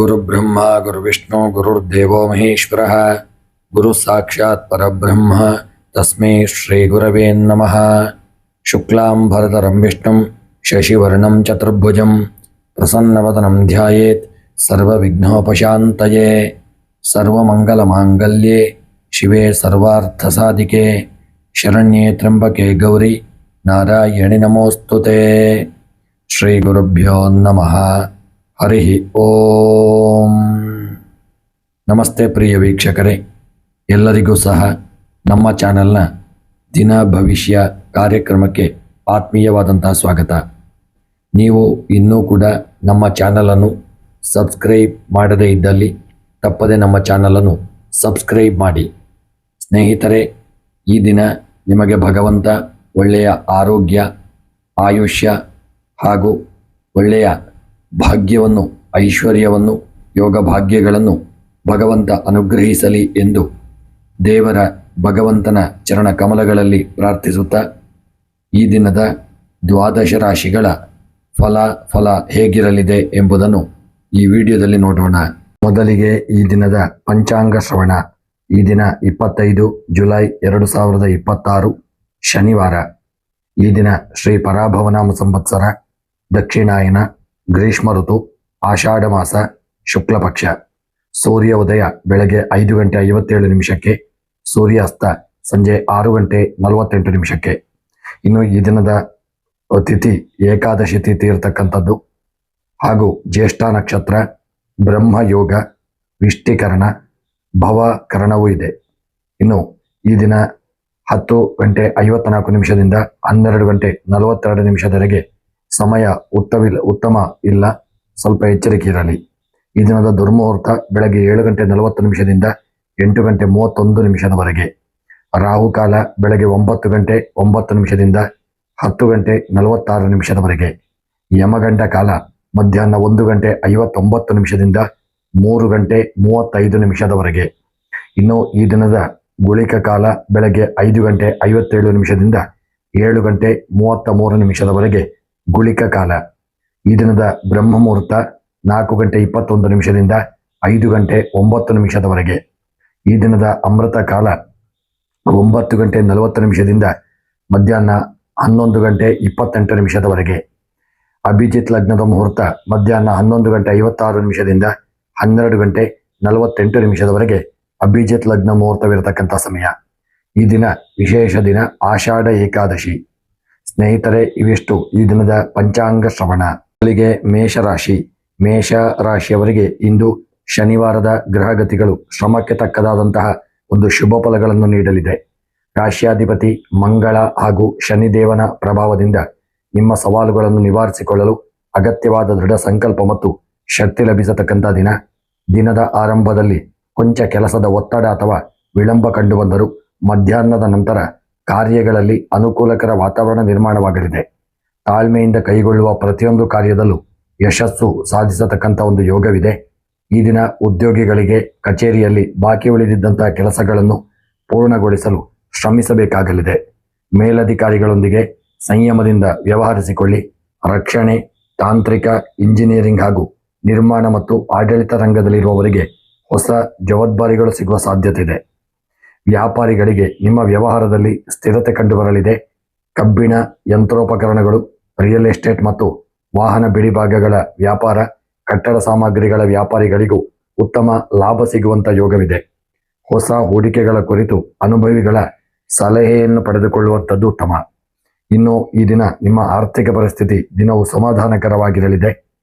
गुरुब्रह्मा गुरुविष्णु गुरुर्देवो महेश्वरः गुरु साक्षात् परब्रह्म तस्मै श्री गुरवे नमः। शुक्लांबरधरं विष्णुं शशिवर्णं चतुर्भुजं प्रसन्नवदनं ध्यायेत् सर्वविघ्नोपशान्तये। सर्वमंगलमांगल्ये शिवे सर्वार्थसाधिके शरण्ये त्र्यंबके गौरी नारायणि नमोस्तुते। श्री गुरुभ्यो नमः। हरि ಓಂ। ನಮಸ್ತೆ ಪ್ರಿಯ ವೀಕ್ಷಕರೇ, ಎಲ್ಲರಿಗೂ ಸಹ ನಮ್ಮ ಚಾನೆಲ್ನ ದಿನ ಭವಿಷ್ಯ ಕಾರ್ಯಕ್ರಮಕ್ಕೆ ಆತ್ಮೀಯವಾದಂತಹ ಸ್ವಾಗತ. ನೀವು ಇನ್ನೂ ಕೂಡ ನಮ್ಮ ಚಾನಲನ್ನು ಸಬ್ಸ್ಕ್ರೈಬ್ ಮಾಡದೇ ಇದ್ದಲ್ಲಿ ತಪ್ಪದೆ ನಮ್ಮ ಚಾನಲನ್ನು ಸಬ್ಸ್ಕ್ರೈಬ್ ಮಾಡಿ. ಸ್ನೇಹಿತರೆ, ಈ ದಿನ ನಿಮಗೆ ಭಗವಂತ ಒಳ್ಳೆಯ ಆರೋಗ್ಯ, ಆಯುಷ್ಯ ಹಾಗೂ ಒಳ್ಳೆಯ ಭಾಗ್ಯವನ್ನು, ಐಶ್ವರ್ಯವನ್ನು, ಯೋಗ ಭಾಗ್ಯಗಳನ್ನು ಭಗವಂತ ಅನುಗ್ರಹಿಸಲಿ ಎಂದು ದೇವರ ಭಗವಂತನ ಚರಣ ಕಮಲಗಳಲ್ಲಿ ಪ್ರಾರ್ಥಿಸುತ್ತಾ ಈ ದಿನದ ದ್ವಾದಶ ರಾಶಿಗಳ ಫಲ ಹೇಗಿರಲಿದೆ ಎಂಬುದನ್ನು ಈ ವಿಡಿಯೋದಲ್ಲಿ ನೋಡೋಣ. ಮೊದಲಿಗೆ ಈ ದಿನದ ಪಂಚಾಂಗ ಶ್ರವಣ. ಈ ದಿನ 25 ಜುಲೈ 2026 ಶನಿವಾರ. ಈ ದಿನ ಶ್ರೀ ಪರಾಭವನಾಮ ಸಂವತ್ಸರ, ದಕ್ಷಿಣಾಯನ, ಗ್ರೀಷ್ಮ ಋತು, ಆಷಾಢ ಮಾಸ, ಶುಕ್ಲ ಪಕ್ಷ. ಸೂರ್ಯ ಉದಯ ಬೆಳಗ್ಗೆ 5:57 ಸೂರ್ಯಾಸ್ತ ಸಂಜೆ 6:48. ಇನ್ನು ಈ ದಿನದ ತಿಥಿ ಏಕಾದಶಿ ತಿಥಿ ಇರತಕ್ಕಂಥದ್ದು ಹಾಗೂ ಜ್ಯೇಷ್ಠ ನಕ್ಷತ್ರ, ಬ್ರಹ್ಮಯೋಗ, ವಿಷ್ಟಿಕರಣ, ಭವಕರಣವೂ ಇದೆ. ಇನ್ನು ಈ ದಿನ 10:54 12:42 ಸಮಯ ಉತ್ತಮ ಇಲ್ಲ, ಸ್ವಲ್ಪ ಎಚ್ಚರಿಕೆ ಇರಲಿ. ಈ ದಿನದ ದುರ್ಮುಹೂರ್ತ ಬೆಳಗ್ಗೆ 7:40 8:31 ರಾಹುಕಾಲ ಬೆಳಗ್ಗೆ 9:09 10:46 ಯಮಗಂಡ ಕಾಲ ಮಧ್ಯಾಹ್ನ 1:59 3:35 ಇನ್ನು ಈ ದಿನದ ಗುಳಿಕ ಕಾಲ ಬೆಳಗ್ಗೆ 5:57 7:33 ಗುಳಿಕ ಕಾಲ. ಈ ದಿನದ ಬ್ರಹ್ಮ ಮುಹೂರ್ತ 4:21 5:09 ಈ ದಿನದ ಅಮೃತ ಕಾಲ 9:40 ಮಧ್ಯಾಹ್ನ 11:28 ಅಭಿಜಿತ್ ಲಗ್ನದ ಮುಹೂರ್ತ ಮಧ್ಯಾಹ್ನ 11:56 12:48 ಅಭಿಜಿತ್ ಲಗ್ನ ಮುಹೂರ್ತವಿರತಕ್ಕಂಥ ಸಮಯ. ಈ ದಿನ ವಿಶೇಷ ದಿನ ಆಷಾಢ ಏಕಾದಶಿ. ಸ್ನೇಹಿತರೆ, ಇವಿಷ್ಟು ಈ ದಿನದ ಪಂಚಾಂಗ ಶ್ರವಣ. ಮೊದಲಿಗೆ ಮೇಷರಾಶಿ. ಮೇಷ ರಾಶಿಯವರಿಗೆ ಇಂದು ಶನಿವಾರದ ಗ್ರಹಗತಿಗಳು ಶ್ರಮಕ್ಕೆ ತಕ್ಕದಾದಂತಹ ಒಂದು ಶುಭ ಫಲಗಳನ್ನು ನೀಡಲಿದೆ. ರಾಶ್ಯಾಧಿಪತಿ ಮಂಗಳ ಹಾಗೂ ಶನಿದೇವನ ಪ್ರಭಾವದಿಂದ ನಿಮ್ಮ ಸವಾಲುಗಳನ್ನು ನಿವಾರಿಸಿಕೊಳ್ಳಲು ಅಗತ್ಯವಾದ ದೃಢ ಸಂಕಲ್ಪ ಮತ್ತು ಶಕ್ತಿ ಲಭಿಸತಕ್ಕಂಥ ದಿನ. ದಿನದ ಆರಂಭದಲ್ಲಿ ಕೊಂಚ ಕೆಲಸದ ಒತ್ತಡ ಅಥವಾ ವಿಳಂಬ ಕಂಡುಬಂದರೂ ಮಧ್ಯಾಹ್ನದ ನಂತರ ಕಾರ್ಯಗಳಲ್ಲಿ ಅನುಕೂಲಕರ ವಾತಾವರಣ ನಿರ್ಮಾಣವಾಗಲಿದೆ. ತಾಳ್ಮೆಯಿಂದ ಕೈಗೊಳ್ಳುವ ಪ್ರತಿಯೊಂದು ಕಾರ್ಯದಲ್ಲೂ ಯಶಸ್ಸು ಸಾಧಿಸತಕ್ಕಂಥ ಒಂದು ಯೋಗವಿದೆ. ಈ ದಿನ ಉದ್ಯೋಗಿಗಳಿಗೆ ಕಚೇರಿಯಲ್ಲಿ ಬಾಕಿ ಉಳಿದಿದ್ದಂತಹ ಕೆಲಸಗಳನ್ನು ಪೂರ್ಣಗೊಳಿಸಲು ಶ್ರಮಿಸಬೇಕಾಗಲಿದೆ. ಮೇಲಧಿಕಾರಿಗಳೊಂದಿಗೆ ಸಂಯಮದಿಂದ ವ್ಯವಹರಿಸಿಕೊಳ್ಳಿ. ರಕ್ಷಣೆ, ತಾಂತ್ರಿಕ, ಇಂಜಿನಿಯರಿಂಗ್ ಹಾಗೂ ನಿರ್ಮಾಣ ಮತ್ತು ಆಡಳಿತ ರಂಗದಲ್ಲಿರುವವರಿಗೆ ಹೊಸ ಜವಾಬ್ದಾರಿಗಳು ಸಿಗುವ ಸಾಧ್ಯತೆ ಇದೆ. ವ್ಯಾಪಾರಿಗಳಿಗೆ ನಿಮ್ಮ ವ್ಯವಹಾರದಲ್ಲಿ ಸ್ಥಿರತೆ ಕಂಡುಬರಲಿದೆ. ಕಬ್ಬಿಣ, ಯಂತ್ರೋಪಕರಣಗಳು, ರಿಯಲ್ ಎಸ್ಟೇಟ್ ಮತ್ತು ವಾಹನ ಬಿಡಿಭಾಗಗಳ ವ್ಯಾಪಾರ, ಕಟ್ಟಡ ಸಾಮಗ್ರಿಗಳ ವ್ಯಾಪಾರಿಗಳಿಗೂ ಉತ್ತಮ ಲಾಭ ಸಿಗುವಂಥ ಯೋಗವಿದೆ. ಹೊಸ ಹೂಡಿಕೆಗಳ ಕುರಿತು ಅನುಭವಿಗಳ ಸಲಹೆಯನ್ನು ಪಡೆದುಕೊಳ್ಳುವಂಥದ್ದು ಉತ್ತಮ. ಇನ್ನು ಈ ದಿನ ನಿಮ್ಮ ಆರ್ಥಿಕ ಪರಿಸ್ಥಿತಿ ದಿನವೂ ಸಮಾಧಾನಕರವಾಗಿರಲಿದೆ.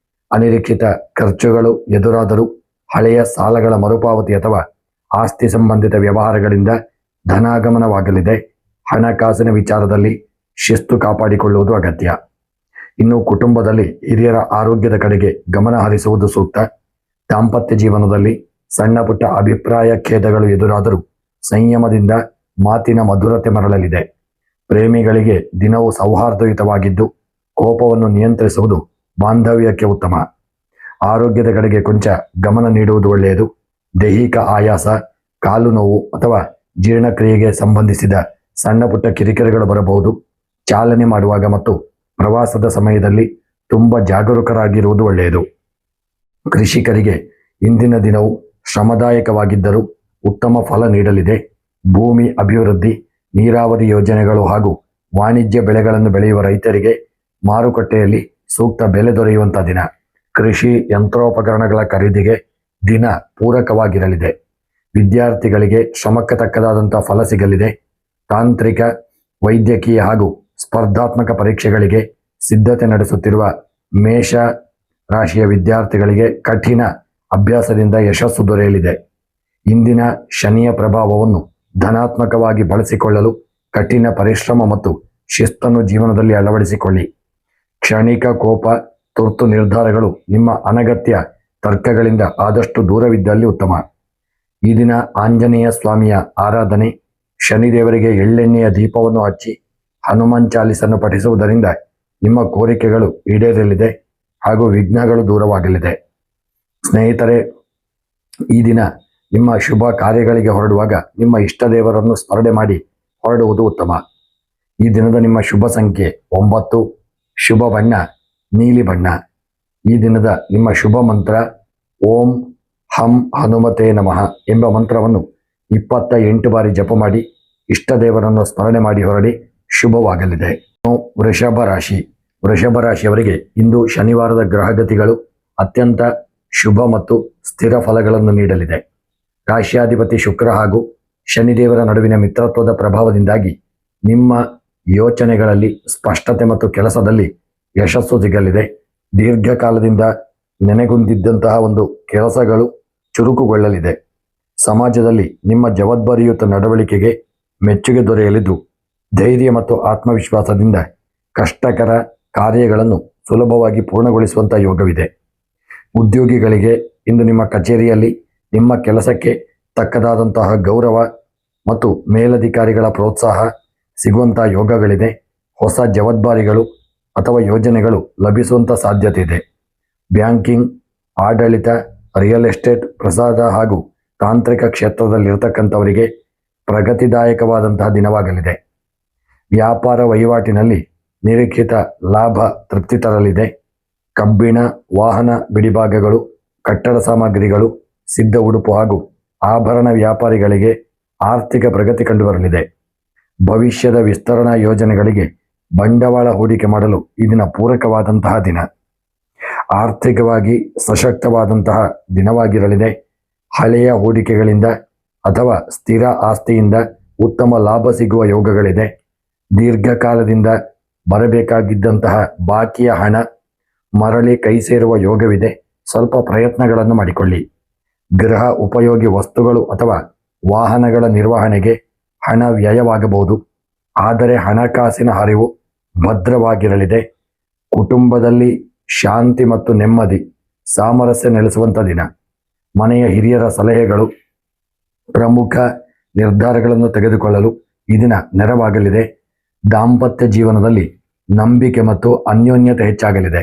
ಅನಿರೀಕ್ಷಿತ ಖರ್ಚುಗಳು ಎದುರಾದರೂ ಹಳೆಯ ಸಾಲಗಳ ಮರುಪಾವತಿ ಅಥವಾ ಆಸ್ತಿ ಸಂಬಂಧಿತ ವ್ಯವಹಾರಗಳಿಂದ ಧನಾಗಮನವಾಗಲಿದೆ. ಹಣಕಾಸಿನ ವಿಚಾರದಲ್ಲಿ ಶಿಸ್ತು ಕಾಪಾಡಿಕೊಳ್ಳುವುದು ಅಗತ್ಯ. ಇನ್ನು ಕುಟುಂಬದಲ್ಲಿ ಹಿರಿಯರ ಆರೋಗ್ಯದ ಕಡೆಗೆ ಗಮನ ಹರಿಸುವುದು ಸೂಕ್ತ. ದಾಂಪತ್ಯ ಜೀವನದಲ್ಲಿ ಸಣ್ಣ ಪುಟ್ಟ ಅಭಿಪ್ರಾಯ ಖೇದಗಳು ಎದುರಾದರೂ ಸಂಯಮದಿಂದ ಮಾತಿನ ಮಧುರತೆ ಮರಳಲಿದೆ. ಪ್ರೇಮಿಗಳಿಗೆ ದಿನವೂ ಸೌಹಾರ್ದಯುತವಾಗಿದ್ದು ಕೋಪವನ್ನು ನಿಯಂತ್ರಿಸುವುದು ಬಾಂಧವ್ಯಕ್ಕೆ ಉತ್ತಮ. ಆರೋಗ್ಯದ ಕಡೆಗೆ ಕೊಂಚ ಗಮನ ನೀಡುವುದು ಒಳ್ಳೆಯದು. ದೈಹಿಕ ಆಯಾಸ, ಕಾಲು ನೋವು ಅಥವಾ ಜೀರ್ಣಕ್ರಿಯೆಗೆ ಸಂಬಂಧಿಸಿದ ಸಣ್ಣ ಪುಟ್ಟ ಕಿರಿಕಿರಿಗಳು ಬರಬಹುದು. ಚಾಲನೆ ಮಾಡುವಾಗ ಮತ್ತು ಪ್ರವಾಸದ ಸಮಯದಲ್ಲಿ ತುಂಬ ಜಾಗರೂಕರಾಗಿರುವುದು ಒಳ್ಳೆಯದು. ಕೃಷಿಕರಿಗೆ ಇಂದಿನ ದಿನವು ಶ್ರಮದಾಯಕವಾಗಿದ್ದರೂ ಉತ್ತಮ ಫಲ ನೀಡಲಿದೆ. ಭೂಮಿ ಅಭಿವೃದ್ಧಿ, ನೀರಾವರಿ ಯೋಜನೆಗಳು ಹಾಗೂ ವಾಣಿಜ್ಯ ಬೆಳೆಗಳನ್ನು ಬೆಳೆಯುವ ರೈತರಿಗೆ ಮಾರುಕಟ್ಟೆಯಲ್ಲಿ ಸೂಕ್ತ ಬೆಲೆ ದೊರೆಯುವಂಥ ದಿನ. ಕೃಷಿ ಯಂತ್ರೋಪಕರಣಗಳ ಖರೀದಿಗೆ ದಿನ ಪೂರಕವಾಗಿರಲಿದೆ. ವಿದ್ಯಾರ್ಥಿಗಳಿಗೆ ಶ್ರಮಕ್ಕೆ ತಕ್ಕದಾದಂಥ ಫಲ ಸಿಗಲಿದೆ. ತಾಂತ್ರಿಕ, ವೈದ್ಯಕೀಯ ಹಾಗೂ ಸ್ಪರ್ಧಾತ್ಮಕ ಪರೀಕ್ಷೆಗಳಿಗೆ ಸಿದ್ಧತೆ ನಡೆಸುತ್ತಿರುವ ಮೇಷ ರಾಶಿಯ ವಿದ್ಯಾರ್ಥಿಗಳಿಗೆ ಕಠಿಣ ಅಭ್ಯಾಸದಿಂದ ಯಶಸ್ಸು ದೊರೆಯಲಿದೆ. ಇಂದಿನ ಶನಿಯ ಪ್ರಭಾವವನ್ನು ಧನಾತ್ಮಕವಾಗಿ ಬಳಸಿಕೊಳ್ಳಲು ಕಠಿಣ ಪರಿಶ್ರಮ ಮತ್ತು ಶಿಸ್ತನ್ನು ಜೀವನದಲ್ಲಿ ಅಳವಡಿಸಿಕೊಳ್ಳಿ. ಕ್ಷಣಿಕ ಕೋಪ, ತುರ್ತು ನಿರ್ಧಾರಗಳು ನಿಮ್ಮ ಅನಗತ್ಯ ತರ್ಕಗಳಿಂದ ಆದಷ್ಟು ದೂರವಿದ್ದಲ್ಲಿ ಉತ್ತಮ. ಈ ದಿನ ಆಂಜನೇಯ ಸ್ವಾಮಿಯ ಆರಾಧನೆ, ಶನಿದೇವರಿಗೆ ಎಳ್ಳೆಣ್ಣೆಯ ದೀಪವನ್ನು ಹಚ್ಚಿ ಹನುಮಾನ್ ಚಾಲಿಸನ್ನು ಪಠಿಸುವುದರಿಂದ ನಿಮ್ಮ ಕೋರಿಕೆಗಳು ಈಡೇರಲಿದೆ ಹಾಗೂ ವಿಘ್ನಗಳು ದೂರವಾಗಲಿದೆ. ಸ್ನೇಹಿತರೆ, ಈ ದಿನ ನಿಮ್ಮ ಶುಭ ಕಾರ್ಯಗಳಿಗೆ ಹೊರಡುವಾಗ ನಿಮ್ಮ ಇಷ್ಟ ದೇವರನ್ನು ಸ್ಮರಣೆ ಮಾಡಿ ಹೊರಡುವುದು ಉತ್ತಮ. ಈ ದಿನದ ನಿಮ್ಮ ಶುಭ ಸಂಖ್ಯೆ 9, ಶುಭ ಬಣ್ಣ ನೀಲಿ ಬಣ್ಣ. ಈ ದಿನದ ನಿಮ್ಮ ಶುಭ ಮಂತ್ರ ಓಂ ಹಂ ಹನುಮತೆ ನಮಃ ಎಂಬ ಮಂತ್ರವನ್ನು 28 ಬಾರಿ ಜಪ ಮಾಡಿ ಇಷ್ಟ ದೇವರನ್ನು ಸ್ಮರಣೆ ಮಾಡಿ ಹೊರಡಿ, ಶುಭವಾಗಲಿದೆ. ವೃಷಭ ರಾಶಿ. ವೃಷಭ ರಾಶಿಯವರಿಗೆ ಇಂದು ಶನಿವಾರದ ಗ್ರಹಗತಿಗಳು ಅತ್ಯಂತ ಶುಭ ಮತ್ತು ಸ್ಥಿರ ಫಲಗಳನ್ನು ನೀಡಲಿದೆ. ರಾಶಿಯಾಧಿಪತಿ ಶುಕ್ರ ಹಾಗೂ ಶನಿದೇವರ ನಡುವಿನ ಮಿತ್ರತ್ವದ ಪ್ರಭಾವದಿಂದಾಗಿ ನಿಮ್ಮ ಯೋಚನೆಗಳಲ್ಲಿ ಸ್ಪಷ್ಟತೆ ಮತ್ತು ಕೆಲಸದಲ್ಲಿ ಯಶಸ್ಸು ಸಿಗಲಿದೆ. ದೀರ್ಘಕಾಲದಿಂದ ನೆನೆಗುಂದಿದ್ದಂತಹ ಒಂದು ಕೆಲಸಗಳು ಚುರುಕುಗೊಳ್ಳಲಿದೆ. ಸಮಾಜದಲ್ಲಿ ನಿಮ್ಮ ಜವಾಬ್ದಾರಿಯುತ ನಡವಳಿಕೆಗೆ ಮೆಚ್ಚುಗೆ ದೊರೆಯಲಿದ್ದು, ಧೈರ್ಯ ಮತ್ತು ಆತ್ಮವಿಶ್ವಾಸದಿಂದ ಕಷ್ಟಕರ ಕಾರ್ಯಗಳನ್ನು ಸುಲಭವಾಗಿ ಪೂರ್ಣಗೊಳಿಸುವಂಥ ಯೋಗವಿದೆ. ಉದ್ಯೋಗಿಗಳಿಗೆ ಇಂದು ನಿಮ್ಮ ಕಚೇರಿಯಲ್ಲಿ ನಿಮ್ಮ ಕೆಲಸಕ್ಕೆ ತಕ್ಕದಾದಂತಹ ಗೌರವ ಮತ್ತು ಮೇಲಧಿಕಾರಿಗಳ ಪ್ರೋತ್ಸಾಹ ಸಿಗುವಂಥ ಯೋಗಗಳಿದೆ. ಹೊಸ ಜವಾಬ್ದಾರಿಗಳು ಅಥವಾ ಯೋಜನೆಗಳು ಲಭಿಸುವಂಥ ಸಾಧ್ಯತೆ ಇದೆ. ಬ್ಯಾಂಕಿಂಗ್, ಆಡಳಿತ, ರಿಯಲ್ ಎಸ್ಟೇಟ್, ಪ್ರಸಾದ ಹಾಗೂ ತಾಂತ್ರಿಕ ಕ್ಷೇತ್ರದಲ್ಲಿರ್ತಕ್ಕಂಥವರಿಗೆ ಪ್ರಗತಿದಾಯಕವಾದಂತಹ ದಿನವಾಗಲಿದೆ. ವ್ಯಾಪಾರ ವಹಿವಾಟಿನಲ್ಲಿ ನಿರೀಕ್ಷಿತ ಲಾಭ ತೃಪ್ತಿ ತರಲಿದೆ. ಕಬ್ಬಿಣ, ವಾಹನ ಬಿಡಿಭಾಗಗಳು, ಕಟ್ಟಡ ಸಾಮಗ್ರಿಗಳು, ಸಿದ್ಧ ಉಡುಪು ಹಾಗೂ ಆಭರಣ ವ್ಯಾಪಾರಿಗಳಿಗೆ ಆರ್ಥಿಕ ಪ್ರಗತಿ ಕಂಡುಬರಲಿದೆ. ಭವಿಷ್ಯದ ವಿಸ್ತರಣಾ ಯೋಜನೆಗಳಿಗೆ ಬಂಡವಾಳ ಹೂಡಿಕೆ ಮಾಡಲು ಈ ದಿನ ಪೂರಕವಾದಂತಹ ದಿನ. ಆರ್ಥಿಕವಾಗಿ ಸಶಕ್ತವಾದಂತಹ ದಿನವಾಗಿರಲಿದೆ. ಹಳೆಯ ಹೂಡಿಕೆಗಳಿಂದ ಅಥವಾ ಸ್ಥಿರ ಆಸ್ತಿಯಿಂದ ಉತ್ತಮ ಲಾಭ ಸಿಗುವ ಯೋಗಗಳಿದೆ. ದೀರ್ಘಕಾಲದಿಂದ ಬರಬೇಕಾಗಿದ್ದಂತಹ ಬಾಕಿಯ ಹಣ ಮರಳಿ ಕೈ ಸೇರುವ ಯೋಗವಿದೆ. ಸ್ವಲ್ಪ ಪ್ರಯತ್ನಗಳನ್ನು ಮಾಡಿಕೊಳ್ಳಿ. ಗೃಹ ಉಪಯೋಗಿ ವಸ್ತುಗಳು ಅಥವಾ ವಾಹನಗಳ ನಿರ್ವಹಣೆಗೆ ಹಣ ವ್ಯಯವಾಗಬಹುದು, ಆದರೆ ಹಣಕಾಸಿನ ಹರಿವು ಭದ್ರವಾಗಿರಲಿದೆ. ಕುಟುಂಬದಲ್ಲಿ ಶಾಂತಿ ಮತ್ತು ನೆಮ್ಮದಿ, ಸಾಮರಸ್ಯ ನೆಲೆಸುವಂಥ ದಿನ. ಮನೆಯ ಹಿರಿಯರ ಸಲಹೆಗಳು ಪ್ರಮುಖ ನಿರ್ಧಾರಗಳನ್ನು ತೆಗೆದುಕೊಳ್ಳಲು ಈ ದಿನ ನೆರವಾಗಲಿದೆ. ದಾಂಪತ್ಯ ಜೀವನದಲ್ಲಿ ನಂಬಿಕೆ ಮತ್ತು ಅನ್ಯೋನ್ಯತೆ ಹೆಚ್ಚಾಗಲಿದೆ.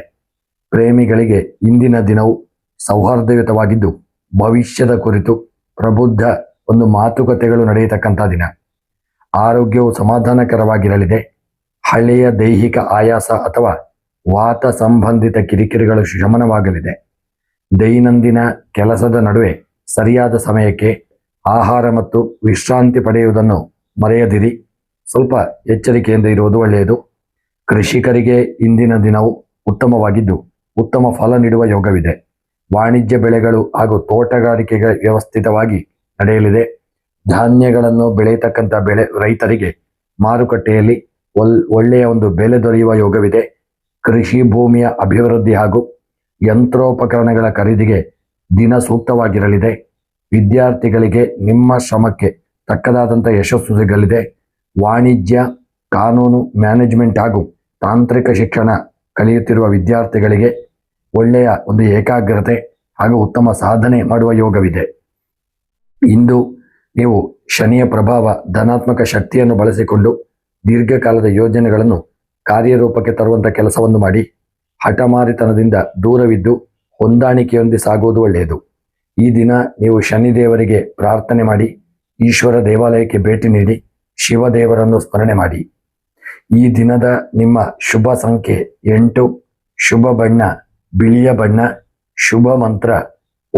ಪ್ರೇಮಿಗಳಿಗೆ ಇಂದಿನ ದಿನವು ಸೌಹಾರ್ದಯುತವಾಗಿದ್ದು, ಭವಿಷ್ಯದ ಕುರಿತು ಪ್ರಬುದ್ಧ ಒಂದು ಮಾತುಕತೆಗಳು ನಡೆಯತಕ್ಕಂಥ ದಿನ. ಆರೋಗ್ಯವು ಸಮಾಧಾನಕರವಾಗಿರಲಿದೆ. ಹಳೆಯ ದೈಹಿಕ ಆಯಾಸ ಅಥವಾ ವಾತ ಸಂಬಂಧಿತ ಕಿರಿಕಿರಿಗಳು ಶಮನವಾಗಲಿದೆ. ದೈನಂದಿನ ಕೆಲಸದ ನಡುವೆ ಸರಿಯಾದ ಸಮಯಕ್ಕೆ ಆಹಾರ ಮತ್ತು ವಿಶ್ರಾಂತಿ ಪಡೆಯುವುದನ್ನು ಮರೆಯದಿರಿ. ಸ್ವಲ್ಪ ಎಚ್ಚರಿಕೆಯಿಂದ ಇರುವುದು ಒಳ್ಳೆಯದು. ಕೃಷಿಕರಿಗೆ ಇಂದಿನ ದಿನವು ಉತ್ತಮವಾಗಿದ್ದು, ಉತ್ತಮ ಫಲ ನೀಡುವ ಯೋಗವಿದೆ. ವಾಣಿಜ್ಯ ಬೆಳೆಗಳು ಹಾಗೂ ತೋಟಗಾರಿಕೆಗೆ ವ್ಯವಸ್ಥಿತವಾಗಿ ನಡೆಯಲಿದೆ. ಧಾನ್ಯಗಳನ್ನು ಬೆಳೆಯತಕ್ಕಂಥ ರೈತರಿಗೆ ಮಾರುಕಟ್ಟೆಯಲ್ಲಿ ಒಳ್ಳೆಯ ಒಂದು ಬೆಲೆ ದೊರೆಯುವ ಯೋಗವಿದೆ. ಕೃಷಿ ಭೂಮಿಯ ಅಭಿವೃದ್ಧಿ ಹಾಗೂ ಯಂತ್ರೋಪಕರಣಗಳ ಖರೀದಿಗೆ ದಿನ ಸೂಕ್ತವಾಗಿರಲಿದೆ. ವಿದ್ಯಾರ್ಥಿಗಳಿಗೆ ನಿಮ್ಮ ಶ್ರಮಕ್ಕೆ ತಕ್ಕದಾದಂಥ ಯಶಸ್ಸು ಸಿಗಲಿದೆ. ವಾಣಿಜ್ಯ, ಕಾನೂನು, ಮ್ಯಾನೇಜ್ಮೆಂಟ್ ಹಾಗೂ ತಾಂತ್ರಿಕ ಶಿಕ್ಷಣ ಕಲಿಯುತ್ತಿರುವ ವಿದ್ಯಾರ್ಥಿಗಳಿಗೆ ಒಳ್ಳೆಯ ಒಂದು ಏಕಾಗ್ರತೆ ಹಾಗೂ ಉತ್ತಮ ಸಾಧನೆ ಮಾಡುವ ಯೋಗವಿದೆ. ಇಂದು ನೀವು ಶನಿಯ ಪ್ರಭಾವ ಧನಾತ್ಮಕ ಶಕ್ತಿಯನ್ನು ಬಳಸಿಕೊಂಡು ದೀರ್ಘಕಾಲದ ಯೋಜನೆಗಳನ್ನು ಕಾರ್ಯರೂಪಕ್ಕೆ ತರುವಂಥ ಕೆಲಸವನ್ನು ಮಾಡಿ ಹಠಮಾರಿತನದಿಂದ ದೂರವಿದ್ದು ಹೊಂದಾಣಿಕೆಯೊಂದಿಗೆ ಸಾಗುವುದು ಒಳ್ಳೆಯದು. ಈ ದಿನ ನೀವು ಶನಿದೇವರಿಗೆ ಪ್ರಾರ್ಥನೆ ಮಾಡಿ, ಈಶ್ವರ ದೇವಾಲಯಕ್ಕೆ ಭೇಟಿ ನೀಡಿ ಶಿವದೇವರನ್ನು ಸ್ಮರಣೆ ಮಾಡಿ. ಈ ದಿನದ ನಿಮ್ಮ ಶುಭ ಸಂಖ್ಯೆ 8, ಶುಭ ಬಣ್ಣ ಬಿಳಿಯ ಬಣ್ಣ, ಶುಭ ಮಂತ್ರ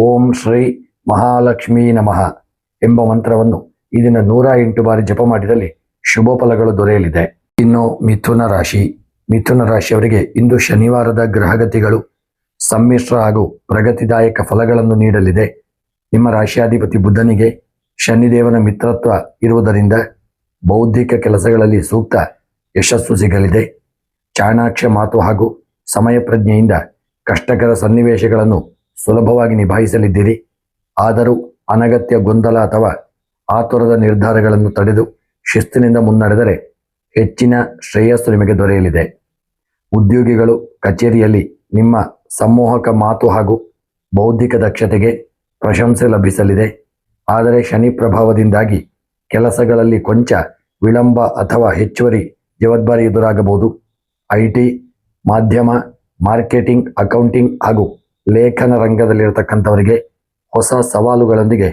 ಓಂ ಶ್ರೀ ಮಹಾಲಕ್ಷ್ಮೀ ನಮಃ ಎಂಬ ಮಂತ್ರವನ್ನು ಈ ದಿನ 108 ಬಾರಿ ಜಪ ಮಾಡಿದಲ್ಲಿ ಶುಭ ಫಲಗಳು ದೊರೆಯಲಿದೆ. ಇನ್ನು ಮಿಥುನ ರಾಶಿಯವರಿಗೆ ಇಂದು ಶನಿವಾರದ ಗ್ರಹಗತಿಗಳು ಸಮ್ಮಿಶ್ರ ಹಾಗೂ ಪ್ರಗತಿದಾಯಕ ಫಲಗಳನ್ನು ನೀಡಲಿದೆ. ನಿಮ್ಮ ರಾಶಿಯಾಧಿಪತಿ ಬುಧನಿಗೆ ಶನಿದೇವನ ಮಿತ್ರತ್ವ ಇರುವುದರಿಂದ ಬೌದ್ಧಿಕ ಕೆಲಸಗಳಲ್ಲಿ ಸೂಕ್ತ ಯಶಸ್ಸು ಸಿಗಲಿದೆ. ಚಾಣಾಕ್ಷ ಮಾತು ಹಾಗೂ ಸಮಯ ಪ್ರಜ್ಞೆಯಿಂದ ಕಷ್ಟಕರ ಸನ್ನಿವೇಶಗಳನ್ನು ಸುಲಭವಾಗಿ ನಿಭಾಯಿಸಲಿದ್ದೀರಿ. ಆದರೂ ಅನಗತ್ಯ ಗೊಂದಲ ಅಥವಾ ಆತುರದ ನಿರ್ಧಾರಗಳನ್ನು ತಡೆದು ಶಿಸ್ತಿನಿಂದ ಮುನ್ನಡೆದರೆ ಹೆಚ್ಚಿನ ಶ್ರೇಯಸ್ಸು ನಿಮಗೆ ದೊರೆಯಲಿದೆ. ಉದ್ಯೋಗಿಗಳು ಕಚೇರಿಯಲ್ಲಿ ನಿಮ್ಮ ಸಂಮೋಹಕ ಮಾತು ಹಾಗೂ ಬೌದ್ಧಿಕ ದಕ್ಷತೆಗೆ ಪ್ರಶಂಸೆ ಲಭಿಸಲಿದೆ. ಆದರೆ ಶನಿ ಪ್ರಭಾವದಿಂದಾಗಿ ಕೆಲಸಗಳಲ್ಲಿ ಕೊಂಚ ವಿಳಂಬ ಅಥವಾ ಹೆಚ್ಚುವರಿ ಜವಾಬ್ದಾರಿ ಎದುರಾಗಬಹುದು. IT, ಮಾಧ್ಯಮ, ಮಾರ್ಕೆಟಿಂಗ್, ಅಕೌಂಟಿಂಗ್ ಹಾಗೂ ಲೇಖನ ರಂಗದಲ್ಲಿರತಕ್ಕಂಥವರಿಗೆ ಹೊಸ ಸವಾಲುಗಳೊಂದಿಗೆ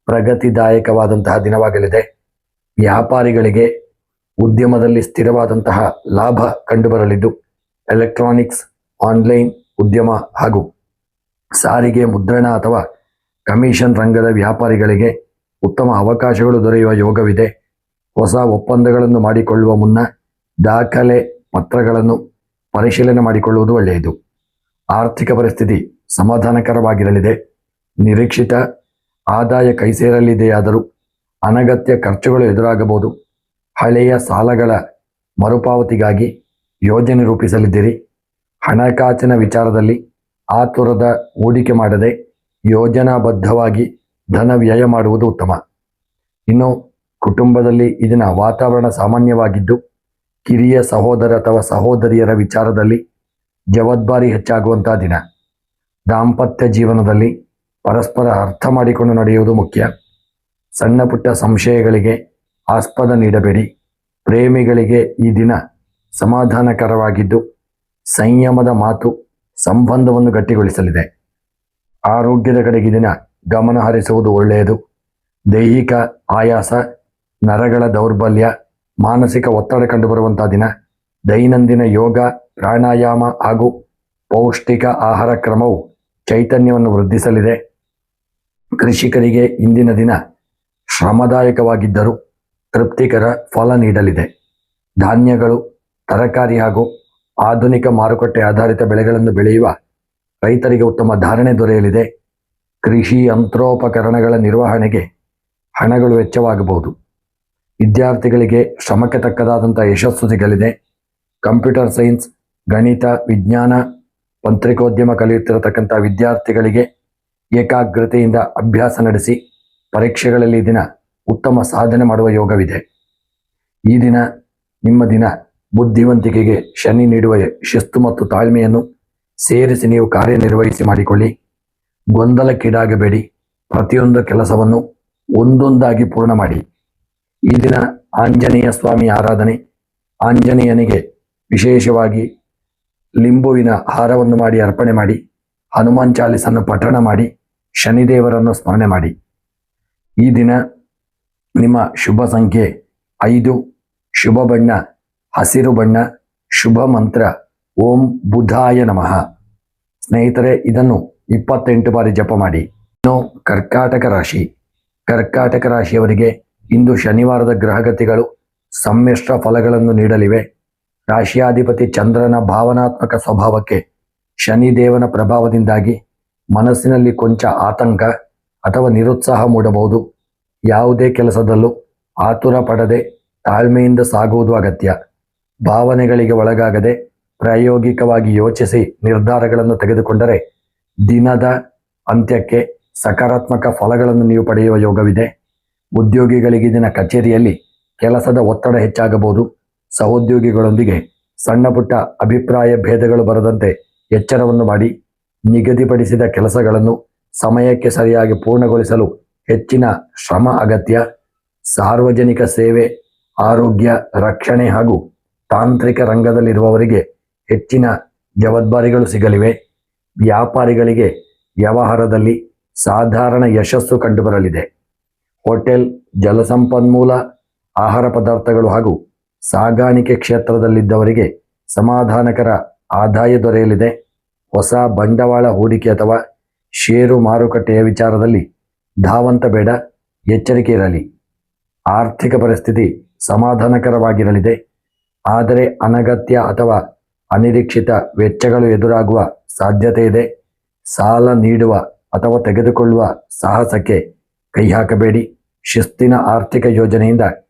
ಪ್ರಗತಿದಾಯಕವಾದಂತಹ ದಿನವಾಗಲಿದೆ. ವ್ಯಾಪಾರಿಗಳಿಗೆ ಉದ್ಯಮದಲ್ಲಿ ಸ್ಥಿರವಾದಂತಹ ಲಾಭ ಕಂಡುಬರಲಿದ್ದು ಎಲೆಕ್ಟ್ರಾನಿಕ್ಸ್, ಆನ್ಲೈನ್ ಉದ್ಯಮ ಹಾಗೂ ಸಾರಿಗೆ, ಮುದ್ರಣ ಅಥವಾ ಕಮಿಷನ್ ರಂಗದ ವ್ಯಾಪಾರಿಗಳಿಗೆ ಉತ್ತಮ ಅವಕಾಶಗಳು ದೊರೆಯುವ ಯೋಗವಿದೆ. ಹೊಸ ಒಪ್ಪಂದಗಳನ್ನು ಮಾಡಿಕೊಳ್ಳುವ ಮುನ್ನ ದಾಖಲೆ ಪತ್ರಗಳನ್ನು ಪರಿಶೀಲನೆ ಮಾಡಿಕೊಳ್ಳುವುದು ಒಳ್ಳೆಯದು. ಆರ್ಥಿಕ ಪರಿಸ್ಥಿತಿ ಸಮಾಧಾನಕರವಾಗಿರಲಿದೆ. ನಿರೀಕ್ಷಿತ ಆದಾಯ ಕೈಸೇರಲಿದೆಯಾದರೂ ಅನಗತ್ಯ ಖರ್ಚುಗಳು ಎದುರಾಗಬಹುದು. ಹಳೆಯ ಸಾಲಗಳ ಮರುಪಾವತಿಗಾಗಿ ಯೋಜನೆ ರೂಪಿಸಲಿದ್ದೀರಿ. ಹಣಕಾಸಿನ ವಿಚಾರದಲ್ಲಿ ಆತುರದ ಹೂಡಿಕೆ ಮಾಡದೆ ಯೋಜನಾಬದ್ಧವಾಗಿ ಧನ ವ್ಯಯ ಮಾಡುವುದು ಉತ್ತಮ. ಇನ್ನು ಕುಟುಂಬದಲ್ಲಿ ಇದನ್ನ ವಾತಾವರಣ ಸಾಮಾನ್ಯವಾಗಿದ್ದು ಕಿರಿಯ ಸಹೋದರ ಅಥವಾ ಸಹೋದರಿಯರ ವಿಚಾರದಲ್ಲಿ ಜವಾಬ್ದಾರಿ ಹೆಚ್ಚಾಗುವಂತಹ ದಿನ. ದಾಂಪತ್ಯ ಜೀವನದಲ್ಲಿ ಪರಸ್ಪರ ಅರ್ಥ ಮಾಡಿಕೊಂಡು ನಡೆಯುವುದು ಮುಖ್ಯ. ಸಣ್ಣ ಪುಟ್ಟ ಸಂಶಯಗಳಿಗೆ ಆಸ್ಪದ ನೀಡಬೇಡಿ. ಪ್ರೇಮಿಗಳಿಗೆ ಈ ದಿನ ಸಮಾಧಾನಕರವಾಗಿದ್ದು ಸಂಯಮದ ಮಾತು ಸಂಬಂಧವನ್ನು ಗಟ್ಟಿಗೊಳಿಸಲಿದೆ. ಆರೋಗ್ಯದ ಕಡೆಗೆ ದಿನ ಗಮನ ಹರಿಸುವುದು ಒಳ್ಳೆಯದು. ದೈಹಿಕ ಆಯಾಸ, ನರಗಳ ದೌರ್ಬಲ್ಯ, ಮಾನಸಿಕ ಒತ್ತಡ ಕಂಡುಬರುವಂತಹ ದಿನ. ದೈನಂದಿನ ಯೋಗ, ಪ್ರಾಣಾಯಾಮ ಹಾಗೂ ಪೌಷ್ಟಿಕ ಆಹಾರ ಕ್ರಮವು ಚೈತನ್ಯವನ್ನು ವೃದ್ಧಿಸಲಿದೆ. ಕೃಷಿಕರಿಗೆ ಇಂದಿನ ದಿನ ಶ್ರಮದಾಯಕವಾಗಿದ್ದರೂ ತೃಪ್ತಿಕರ ಫಲ ನೀಡಲಿದೆ. ಧಾನ್ಯಗಳು, ತರಕಾರಿ ಹಾಗೂ ಆಧುನಿಕ ಮಾರುಕಟ್ಟೆ ಆಧಾರಿತ ಬೆಳೆಗಳನ್ನು ಬೆಳೆಯುವ ರೈತರಿಗೆ ಉತ್ತಮ ಧಾರಣೆ ದೊರೆಯಲಿದೆ. ಕೃಷಿ ಯಂತ್ರೋಪಕರಣಗಳ ನಿರ್ವಹಣೆಗೆ ಹಣಗಳು ವೆಚ್ಚವಾಗಬಹುದು. ವಿದ್ಯಾರ್ಥಿಗಳಿಗೆ ಶ್ರಮಕ್ಕೆ ತಕ್ಕದಾದಂಥ ಯಶಸ್ಸು ಸಿಗಲಿದೆ. ಕಂಪ್ಯೂಟರ್ ಸೈನ್ಸ್, ಗಣಿತ, ವಿಜ್ಞಾನ, ಪತ್ರಿಕೋದ್ಯಮ ಕಲಿಯುತ್ತಿರತಕ್ಕಂಥ ವಿದ್ಯಾರ್ಥಿಗಳಿಗೆ ಏಕಾಗ್ರತೆಯಿಂದ ಅಭ್ಯಾಸ ನಡೆಸಿ ಪರೀಕ್ಷೆಗಳಲ್ಲಿ ದಿನ ಉತ್ತಮ ಸಾಧನೆ ಮಾಡುವ ಯೋಗವಿದೆ. ಈ ದಿನ ನಿಮ್ಮ ದಿನ ಬುದ್ಧಿವಂತಿಕೆಗೆ ಶನಿ ನೀಡುವ ಶಿಸ್ತು ಮತ್ತು ತಾಳ್ಮೆಯನ್ನು ಸೇರಿಸಿ ನೀವು ಕಾರ್ಯನಿರ್ವಹಿಸಿ ಮಾಡಿಕೊಳ್ಳಿ. ಗೊಂದಲಕ್ಕೀಡಾಗಬೇಡಿ. ಪ್ರತಿಯೊಂದು ಕೆಲಸವನ್ನು ಒಂದೊಂದಾಗಿ ಪೂರ್ಣ ಮಾಡಿ. ಈ ದಿನ ಆಂಜನೇಯ ಸ್ವಾಮಿ ಆರಾಧನೆ, ಆಂಜನೇಯನಿಗೆ ವಿಶೇಷವಾಗಿ ಲಿಂಬುವಿನ ಹಾರವನ್ನು ಮಾಡಿ ಅರ್ಪಣೆ ಮಾಡಿ, ಹನುಮಾನ್ ಚಾಲಿಸನ್ನು ಪಠಣ ಮಾಡಿ, ಶನಿದೇವರನ್ನು ಸ್ಮರಣೆ ಮಾಡಿ. ಈ ದಿನ ನಿಮ್ಮ ಶುಭ ಸಂಖ್ಯೆ 5, ಶುಭ ಬಣ್ಣ ಹಸಿರು ಬಣ್ಣ, ಶುಭ ಮಂತ್ರ ಓಂ ಬುಧಾಯ ನಮಃ. ಸ್ನೇಹಿತರೆ, ಇದನ್ನು 28 ಬಾರಿ ಜಪ ಮಾಡಿ. ಇನ್ನು ಕರ್ಕಾಟಕ ರಾಶಿಯವರಿಗೆ ಇಂದು ಶನಿವಾರದ ಗ್ರಹಗತಿಗಳು ಸಮ್ಮಿಶ್ರ ಫಲಗಳನ್ನು ನೀಡಲಿವೆ. ರಾಶಿಯಾಧಿಪತಿ ಚಂದ್ರನ ಭಾವನಾತ್ಮಕ ಸ್ವಭಾವಕ್ಕೆ ಶನಿದೇವನ ಪ್ರಭಾವದಿಂದಾಗಿ ಮನಸ್ಸಿನಲ್ಲಿ ಕೊಂಚ ಆತಂಕ ಅಥವಾ ನಿರುತ್ಸಾಹ ಮೂಡಬಹುದು. ಯಾವುದೇ ಕೆಲಸದಲ್ಲೂ ಆತುರ ಪಡದೆ ತಾಳ್ಮೆಯಿಂದ ಸಾಗುವುದು ಅಗತ್ಯ. ಭಾವನೆಗಳಿಗೆ ಒಳಗಾಗದೆ ಪ್ರಾಯೋಗಿಕವಾಗಿ ಯೋಚಿಸಿ ನಿರ್ಧಾರಗಳನ್ನು ತೆಗೆದುಕೊಂಡರೆ ದಿನದ ಅಂತ್ಯಕ್ಕೆ ಸಕಾರಾತ್ಮಕ ಫಲಗಳನ್ನು ನೀವು ಪಡೆಯುವ ಯೋಗವಿದೆ. ಉದ್ಯೋಗಿಗಳಿಗೆ ದಿನ ಕಚೇರಿಯಲ್ಲಿ ಕೆಲಸದ ಒತ್ತಡ ಹೆಚ್ಚಾಗಬಹುದು. ಸಹೋದ್ಯೋಗಿಗಳೊಂದಿಗೆ ಸಣ್ಣ ಪುಟ್ಟ ಅಭಿಪ್ರಾಯ ಭೇದಗಳು ಬರದಂತೆ ಎಚ್ಚರವನ್ನು ಮಾಡಿ. ನಿಗದಿಪಡಿಸಿದ ಕೆಲಸಗಳನ್ನು ಸಮಯಕ್ಕೆ ಸರಿಯಾಗಿ ಪೂರ್ಣಗೊಳಿಸಲು ಹೆಚ್ಚಿನ ಶ್ರಮ ಅಗತ್ಯ. ಸಾರ್ವಜನಿಕ ಸೇವೆ, ಆರೋಗ್ಯ ರಕ್ಷಣೆ ಹಾಗೂ ತಾಂತ್ರಿಕ ರಂಗದಲ್ಲಿರುವವರಿಗೆ ಹೆಚ್ಚಿನ ಜವಾಬ್ದಾರಿಗಳು ಸಿಗಲಿವೆ. ವ್ಯಾಪಾರಿಗಳಿಗೆ ವ್ಯವಹಾರದಲ್ಲಿ ಸಾಧಾರಣ ಯಶಸ್ಸು ಕಂಡುಬರಲಿದೆ. ಹೋಟೆಲ್, ಜಲಸಂಪನ್ಮೂಲ, ಆಹಾರ ಪದಾರ್ಥಗಳು ಹಾಗೂ ಸಾಗಾಣಿಕೆ ಕ್ಷೇತ್ರದಲ್ಲಿದ್ದವರಿಗೆ ಸಮಾಧಾನಕರ ಆದಾಯ ದೊರೆಯಲಿದೆ. ಹೊಸ ಬಂಡವಾಳ ಹೂಡಿಕೆ ಅಥವಾ ಷೇರು ಮಾರುಕಟ್ಟೆಯ ವಿಚಾರದಲ್ಲಿ ಧಾವಂತ ಬೇಡ, ಎಚ್ಚರಿಕೆ ಇರಲಿ. ಆರ್ಥಿಕ ಪರಿಸ್ಥಿತಿ ಸಮಾಧಾನಕರವಾಗಿರಲಿದೆ. ಆದರೆ ಅನಗತ್ಯ ಅಥವಾ ಅನಿರೀಕ್ಷಿತ ವೆಚ್ಚಗಳು ಎದುರಾಗುವ ಸಾಧ್ಯತೆ ಇದೆ. ಸಾಲ ನೀಡುವ ಅಥವಾ ತೆಗೆದುಕೊಳ್ಳುವ ಸಾಹಸಕ್ಕೆ ಕೈ ಹಾಕಬೇಡಿ. ಶಿಸ್ತಿನ ಆರ್ಥಿಕ ಯೋಜನೆಯಿಂದ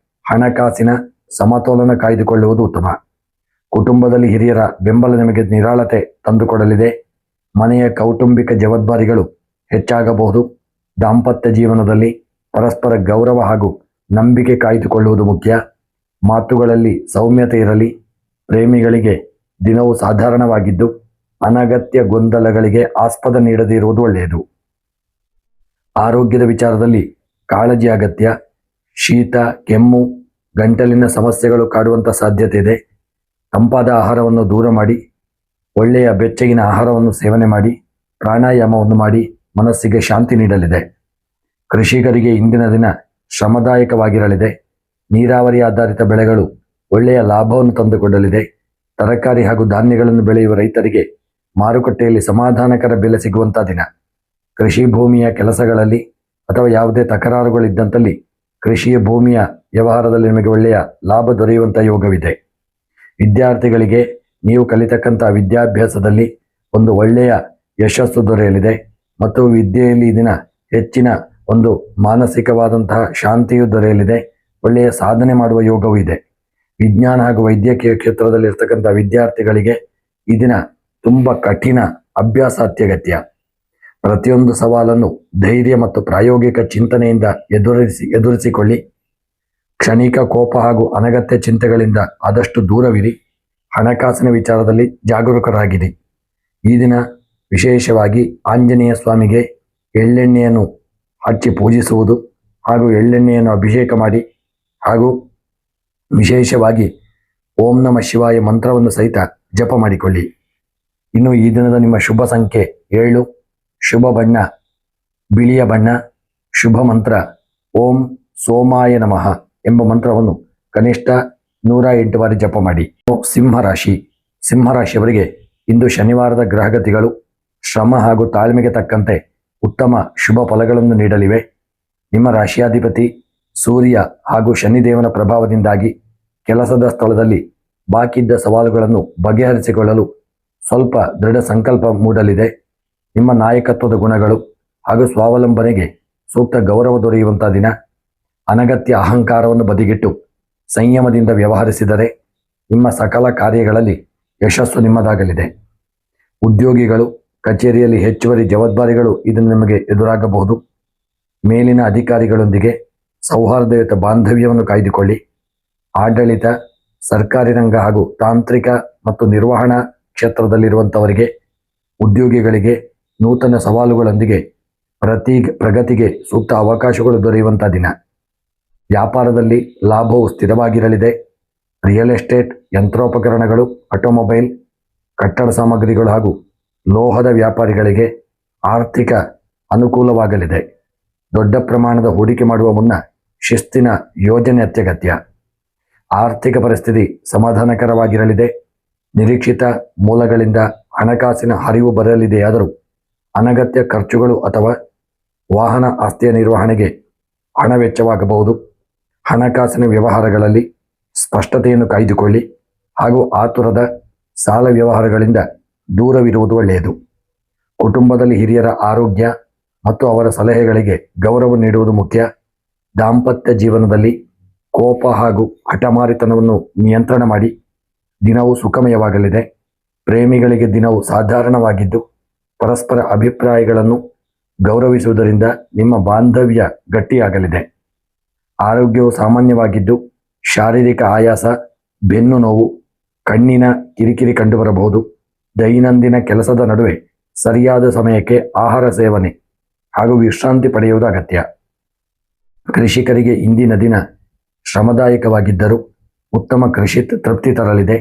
ಹಣಕಾಸಿನ ಸಮತೋಲನ ಕಾಯ್ದುಕೊಳ್ಳುವುದು ಉತ್ತಮ. ಕುಟುಂಬದಲ್ಲಿ ಹಿರಿಯರ ಬೆಂಬಲ ನಿಮಗೆ ನಿರಾಳತೆ ತಂದುಕೊಡಲಿದೆ. ಮನೆಯ ಕೌಟುಂಬಿಕ ಜವಾಬ್ದಾರಿಗಳು ಹೆಚ್ಚಾಗಬಹುದು. ದಾಂಪತ್ಯ ಜೀವನದಲ್ಲಿ ಪರಸ್ಪರ ಗೌರವ ಹಾಗೂ ನಂಬಿಕೆ ಕಾಯ್ದುಕೊಳ್ಳುವುದು ಮುಖ್ಯ. ಮಾತುಗಳಲ್ಲಿ ಸೌಮ್ಯತೆ ಇರಲಿ. ಪ್ರೇಮಿಗಳಿಗೆ ದಿನವೂ ಸಾಧಾರಣವಾಗಿದ್ದು ಅನಗತ್ಯ ಗೊಂದಲಗಳಿಗೆ ಆಸ್ಪದ ನೀಡದೇ ಇರುವುದು ಒಳ್ಳೆಯದು. ಆರೋಗ್ಯದ ವಿಚಾರದಲ್ಲಿ ಕಾಳಜಿ ಅಗತ್ಯ. ಶೀತ, ಕೆಮ್ಮು, ಗಂಟಲಿನ ಸಮಸ್ಯೆಗಳು ಕಾಡುವಂಥ ಸಾಧ್ಯತೆ ಇದೆ. ತಂಪಾದ ಆಹಾರವನ್ನು ದೂರ ಮಾಡಿ. ಒಳ್ಳೆಯ ಬೆಚ್ಚಗಿನ ಆಹಾರವನ್ನು ಸೇವನೆ ಮಾಡಿ. ಪ್ರಾಣಾಯಾಮವನ್ನು ಮಾಡಿ ಮನಸ್ಸಿಗೆ ಶಾಂತಿ ನೀಡಲಿದೆ. ಕೃಷಿಕರಿಗೆ ಇಂದಿನ ದಿನ ಶ್ರಮದಾಯಕವಾಗಿರಲಿದೆ. ನೀರಾವರಿ ಆಧಾರಿತ ಬೆಳೆಗಳು ಒಳ್ಳೆಯ ಲಾಭವನ್ನು ತಂದುಕೊಡಲಿದೆ. ತರಕಾರಿ ಹಾಗೂ ಧಾನ್ಯಗಳನ್ನು ಬೆಳೆಯುವ ರೈತರಿಗೆ ಮಾರುಕಟ್ಟೆಯಲ್ಲಿ ಸಮಾಧಾನಕರ ಬೆಲೆ ಸಿಗುವಂಥ ದಿನ. ಕೃಷಿ ಭೂಮಿಯ ಕೆಲಸಗಳಲ್ಲಿ ಅಥವಾ ಯಾವುದೇ ತಕರಾರುಗಳಿದ್ದಂಥಲ್ಲಿ ಕೃಷಿಯ ಭೂಮಿಯ ವ್ಯವಹಾರದಲ್ಲಿ ನಿಮಗೆ ಒಳ್ಳೆಯ ಲಾಭ ದೊರೆಯುವಂಥ ಯೋಗವಿದೆ. ವಿದ್ಯಾರ್ಥಿಗಳಿಗೆ ನೀವು ಕಲಿತಕ್ಕಂಥ ವಿದ್ಯಾಭ್ಯಾಸದಲ್ಲಿ ಒಂದು ಒಳ್ಳೆಯ ಯಶಸ್ಸು ದೊರೆಯಲಿದೆ ಮತ್ತು ವಿದ್ಯೆಯಲ್ಲಿ ಈ ದಿನ ಹೆಚ್ಚಿನ ಒಂದು ಮಾನಸಿಕವಾದಂತಹ ಶಾಂತಿಯು ದೊರೆಯಲಿದೆ. ಒಳ್ಳೆಯ ಸಾಧನೆ ಮಾಡುವ ಯೋಗವೂ ಇದೆ. ವಿಜ್ಞಾನ ಹಾಗೂ ವೈದ್ಯಕೀಯ ಕ್ಷೇತ್ರದಲ್ಲಿ ಇರ್ತಕ್ಕಂಥ ವಿದ್ಯಾರ್ಥಿಗಳಿಗೆ ಈ ದಿನ ತುಂಬ ಕಠಿಣ ಅಭ್ಯಾಸ ಅತ್ಯಗತ್ಯ. ಪ್ರತಿಯೊಂದು ಸವಾಲನ್ನು ಧೈರ್ಯ ಮತ್ತು ಪ್ರಾಯೋಗಿಕ ಚಿಂತನೆಯಿಂದ ಎದುರಿಸಿಕೊಳ್ಳಿ. ಕ್ಷಣಿಕ ಕೋಪ ಹಾಗೂ ಅನಗತ್ಯ ಚಿಂತೆಗಳಿಂದ ಆದಷ್ಟು ದೂರವಿರಿ. ಹಣಕಾಸಿನ ವಿಚಾರದಲ್ಲಿ ಜಾಗರೂಕರಾಗಿರಿ. ಈ ದಿನ ವಿಶೇಷವಾಗಿ ಆಂಜನೇಯ ಸ್ವಾಮಿಗೆ ಎಳ್ಳೆಣ್ಣೆಯನ್ನು ಹಚ್ಚಿ ಪೂಜಿಸುವುದು ಹಾಗೂ ಎಳ್ಳೆಣ್ಣೆಯನ್ನು ಅಭಿಷೇಕ ಮಾಡಿ ಹಾಗೂ ವಿಶೇಷವಾಗಿ ಓಂ ನಮಃ ಶಿವಾಯ ಮಂತ್ರವನ್ನು ಸಹಿತ ಜಪ ಮಾಡಿಕೊಳ್ಳಿ. ಇನ್ನು ಈ ದಿನದ ನಿಮ್ಮ ಶುಭ ಸಂಖ್ಯೆ 7, ಶುಭ ಬಣ್ಣ ಬಿಳಿಯ ಬಣ್ಣ, ಶುಭ ಮಂತ್ರ ಓಂ ಸೋಮಾಯ ನಮಃ ಎಂಬ ಮಂತ್ರವನ್ನು ಕನಿಷ್ಠ 108 ಬಾರಿ ಜಪ ಮಾಡಿ. ಸಿಂಹರಾಶಿಯವರಿಗೆ ಇಂದು ಶನಿವಾರದ ಗ್ರಹಗತಿಗಳು ಶ್ರಮ ಹಾಗೂ ತಾಳ್ಮೆಗೆ ತಕ್ಕಂತೆ ಉತ್ತಮ ಶುಭ ಫಲಗಳನ್ನು ನೀಡಲಿವೆ. ನಿಮ್ಮ ರಾಶಿಯಾಧಿಪತಿ ಸೂರ್ಯ ಹಾಗೂ ಶನಿದೇವನ ಪ್ರಭಾವದಿಂದಾಗಿ ಕೆಲಸದ ಸ್ಥಳದಲ್ಲಿ ಬಾಕಿದ್ದ ಸವಾಲುಗಳನ್ನು ಬಗೆಹರಿಸಿಕೊಳ್ಳಲು ಸ್ವಲ್ಪ ದೃಢ ಸಂಕಲ್ಪ ಮೂಡಲಿದೆ. ನಿಮ್ಮ ನಾಯಕತ್ವದ ಗುಣಗಳು ಹಾಗೂ ಸ್ವಾವಲಂಬನೆಗೆ ಸೂಕ್ತ ಗೌರವ ದೊರೆಯುವಂಥ ದಿನ. ಅನಗತ್ಯ ಅಹಂಕಾರವನ್ನು ಬದಿಗಿಟ್ಟು ಸಂಯಮದಿಂದ ವ್ಯವಹರಿಸಿದರೆ ನಿಮ್ಮ ಸಕಲ ಕಾರ್ಯಗಳಲ್ಲಿ ಯಶಸ್ಸು ನಿಮ್ಮದಾಗಲಿದೆ. ಉದ್ಯೋಗಿಗಳು ಕಚೇರಿಯಲ್ಲಿ ಹೆಚ್ಚುವರಿ ಜವಾಬ್ದಾರಿಗಳು ಇದನ್ನು ನಿಮಗೆ ಎದುರಾಗಬಹುದು. ಮೇಲಿನ ಅಧಿಕಾರಿಗಳೊಂದಿಗೆ ಸೌಹಾರ್ದಯುತ ಬಾಂಧವ್ಯವನ್ನು ಕಾಯ್ದುಕೊಳ್ಳಿ. ಆಡಳಿತ, ಸರ್ಕಾರಿ ರಂಗ ಹಾಗೂ ತಾಂತ್ರಿಕ ಮತ್ತು ನಿರ್ವಹಣಾ ಕ್ಷೇತ್ರದಲ್ಲಿರುವಂಥವರಿಗೆ ಉದ್ಯೋಗಿಗಳಿಗೆ ನೂತನ ಸವಾಲುಗಳೊಂದಿಗೆ ಪ್ರಗತಿಗೆ ಸೂಕ್ತ ಅವಕಾಶಗಳು ದೊರೆಯುವಂಥ ದಿನ. ವ್ಯಾಪಾರದಲ್ಲಿ ಲಾಭವು ಸ್ಥಿರವಾಗಿರಲಿದೆ. ರಿಯಲ್ ಎಸ್ಟೇಟ್, ಯಂತ್ರೋಪಕರಣಗಳು, ಆಟೋಮೊಬೈಲ್, ಕಟ್ಟಡ ಸಾಮಗ್ರಿಗಳು ಹಾಗೂ ಲೋಹದ ವ್ಯಾಪಾರಿಗಳಿಗೆ ಆರ್ಥಿಕ ಅನುಕೂಲವಾಗಲಿದೆ. ದೊಡ್ಡ ಪ್ರಮಾಣದ ಹೂಡಿಕೆ ಮಾಡುವ ಮುನ್ನ ಶಿಸ್ತಿನ ಯೋಜನೆ ಅತ್ಯಗತ್ಯ. ಆರ್ಥಿಕ ಪರಿಸ್ಥಿತಿ ಸಮಾಧಾನಕರವಾಗಿರಲಿದೆ. ನಿರೀಕ್ಷಿತ ಮೂಲಗಳಿಂದ ಹಣಕಾಸಿನ ಹರಿವು ಬರಲಿದೆಯಾದರೂ ಅನಗತ್ಯ ಖರ್ಚುಗಳು ಅಥವಾ ವಾಹನ ಆಸ್ತಿಯ ನಿರ್ವಹಣೆಗೆ ಹಣ ವೆಚ್ಚವಾಗಬಹುದು. ಹಣಕಾಸಿನ ವ್ಯವಹಾರಗಳಲ್ಲಿ ಸ್ಪಷ್ಟತೆಯನ್ನು ಕಾಯ್ದುಕೊಳ್ಳಿ ಹಾಗೂ ಆತುರದ ಸಾಲ ವ್ಯವಹಾರಗಳಿಂದ ದೂರವಿರುವುದು ಒಳ್ಳೆಯದು. ಕುಟುಂಬದಲ್ಲಿ ಹಿರಿಯರ ಆರೋಗ್ಯ ಮತ್ತು ಅವರ ಸಲಹೆಗಳಿಗೆ ಗೌರವ ನೀಡುವುದು ಮುಖ್ಯ. ದಾಂಪತ್ಯ ಜೀವನದಲ್ಲಿ ಕೋಪ ಹಾಗೂ ಹಠಮಾರಿತನವನ್ನು ನಿಯಂತ್ರಣ ಮಾಡಿ. ದಿನವು ಸುಖಮಯವಾಗಲಿದೆ. ಪ್ರೇಮಿಗಳಿಗೆ ದಿನವು ಸಾಧಾರಣವಾಗಿದ್ದು ಪರಸ್ಪರ ಅಭಿಪ್ರಾಯಗಳನ್ನು ಗೌರವಿಸುವುದರಿಂದ ನಿಮ್ಮ ಬಾಂಧವ್ಯ ಗಟ್ಟಿಯಾಗಲಿದೆ. ಆರೋಗ್ಯವು ಸಾಮಾನ್ಯವಾಗಿದ್ದು ಶಾರೀರಿಕ ಆಯಾಸ, ಬೆನ್ನು ನೋವು, ಕಣ್ಣಿನ ಕಿರಿಕಿರಿ ಕಂಡುಬರಬಹುದು. ದೈನಂದಿನ ಕೆಲಸದ ನಡುವೆ ಸರಿಯಾದ ಸಮಯಕ್ಕೆ ಆಹಾರ ಸೇವನೆ ಹಾಗೂ ವಿಶ್ರಾಂತಿ ಪಡೆಯುವುದು ಅಗತ್ಯ. ಕೃಷಿಕರಿಗೆ ಇಂದಿನ ದಿನ ಶ್ರಮದಾಯಕವಾಗಿದ್ದರೂ ಉತ್ತಮ ಕೃಷಿ ತೃಪ್ತಿ ತರಲಿದೆ.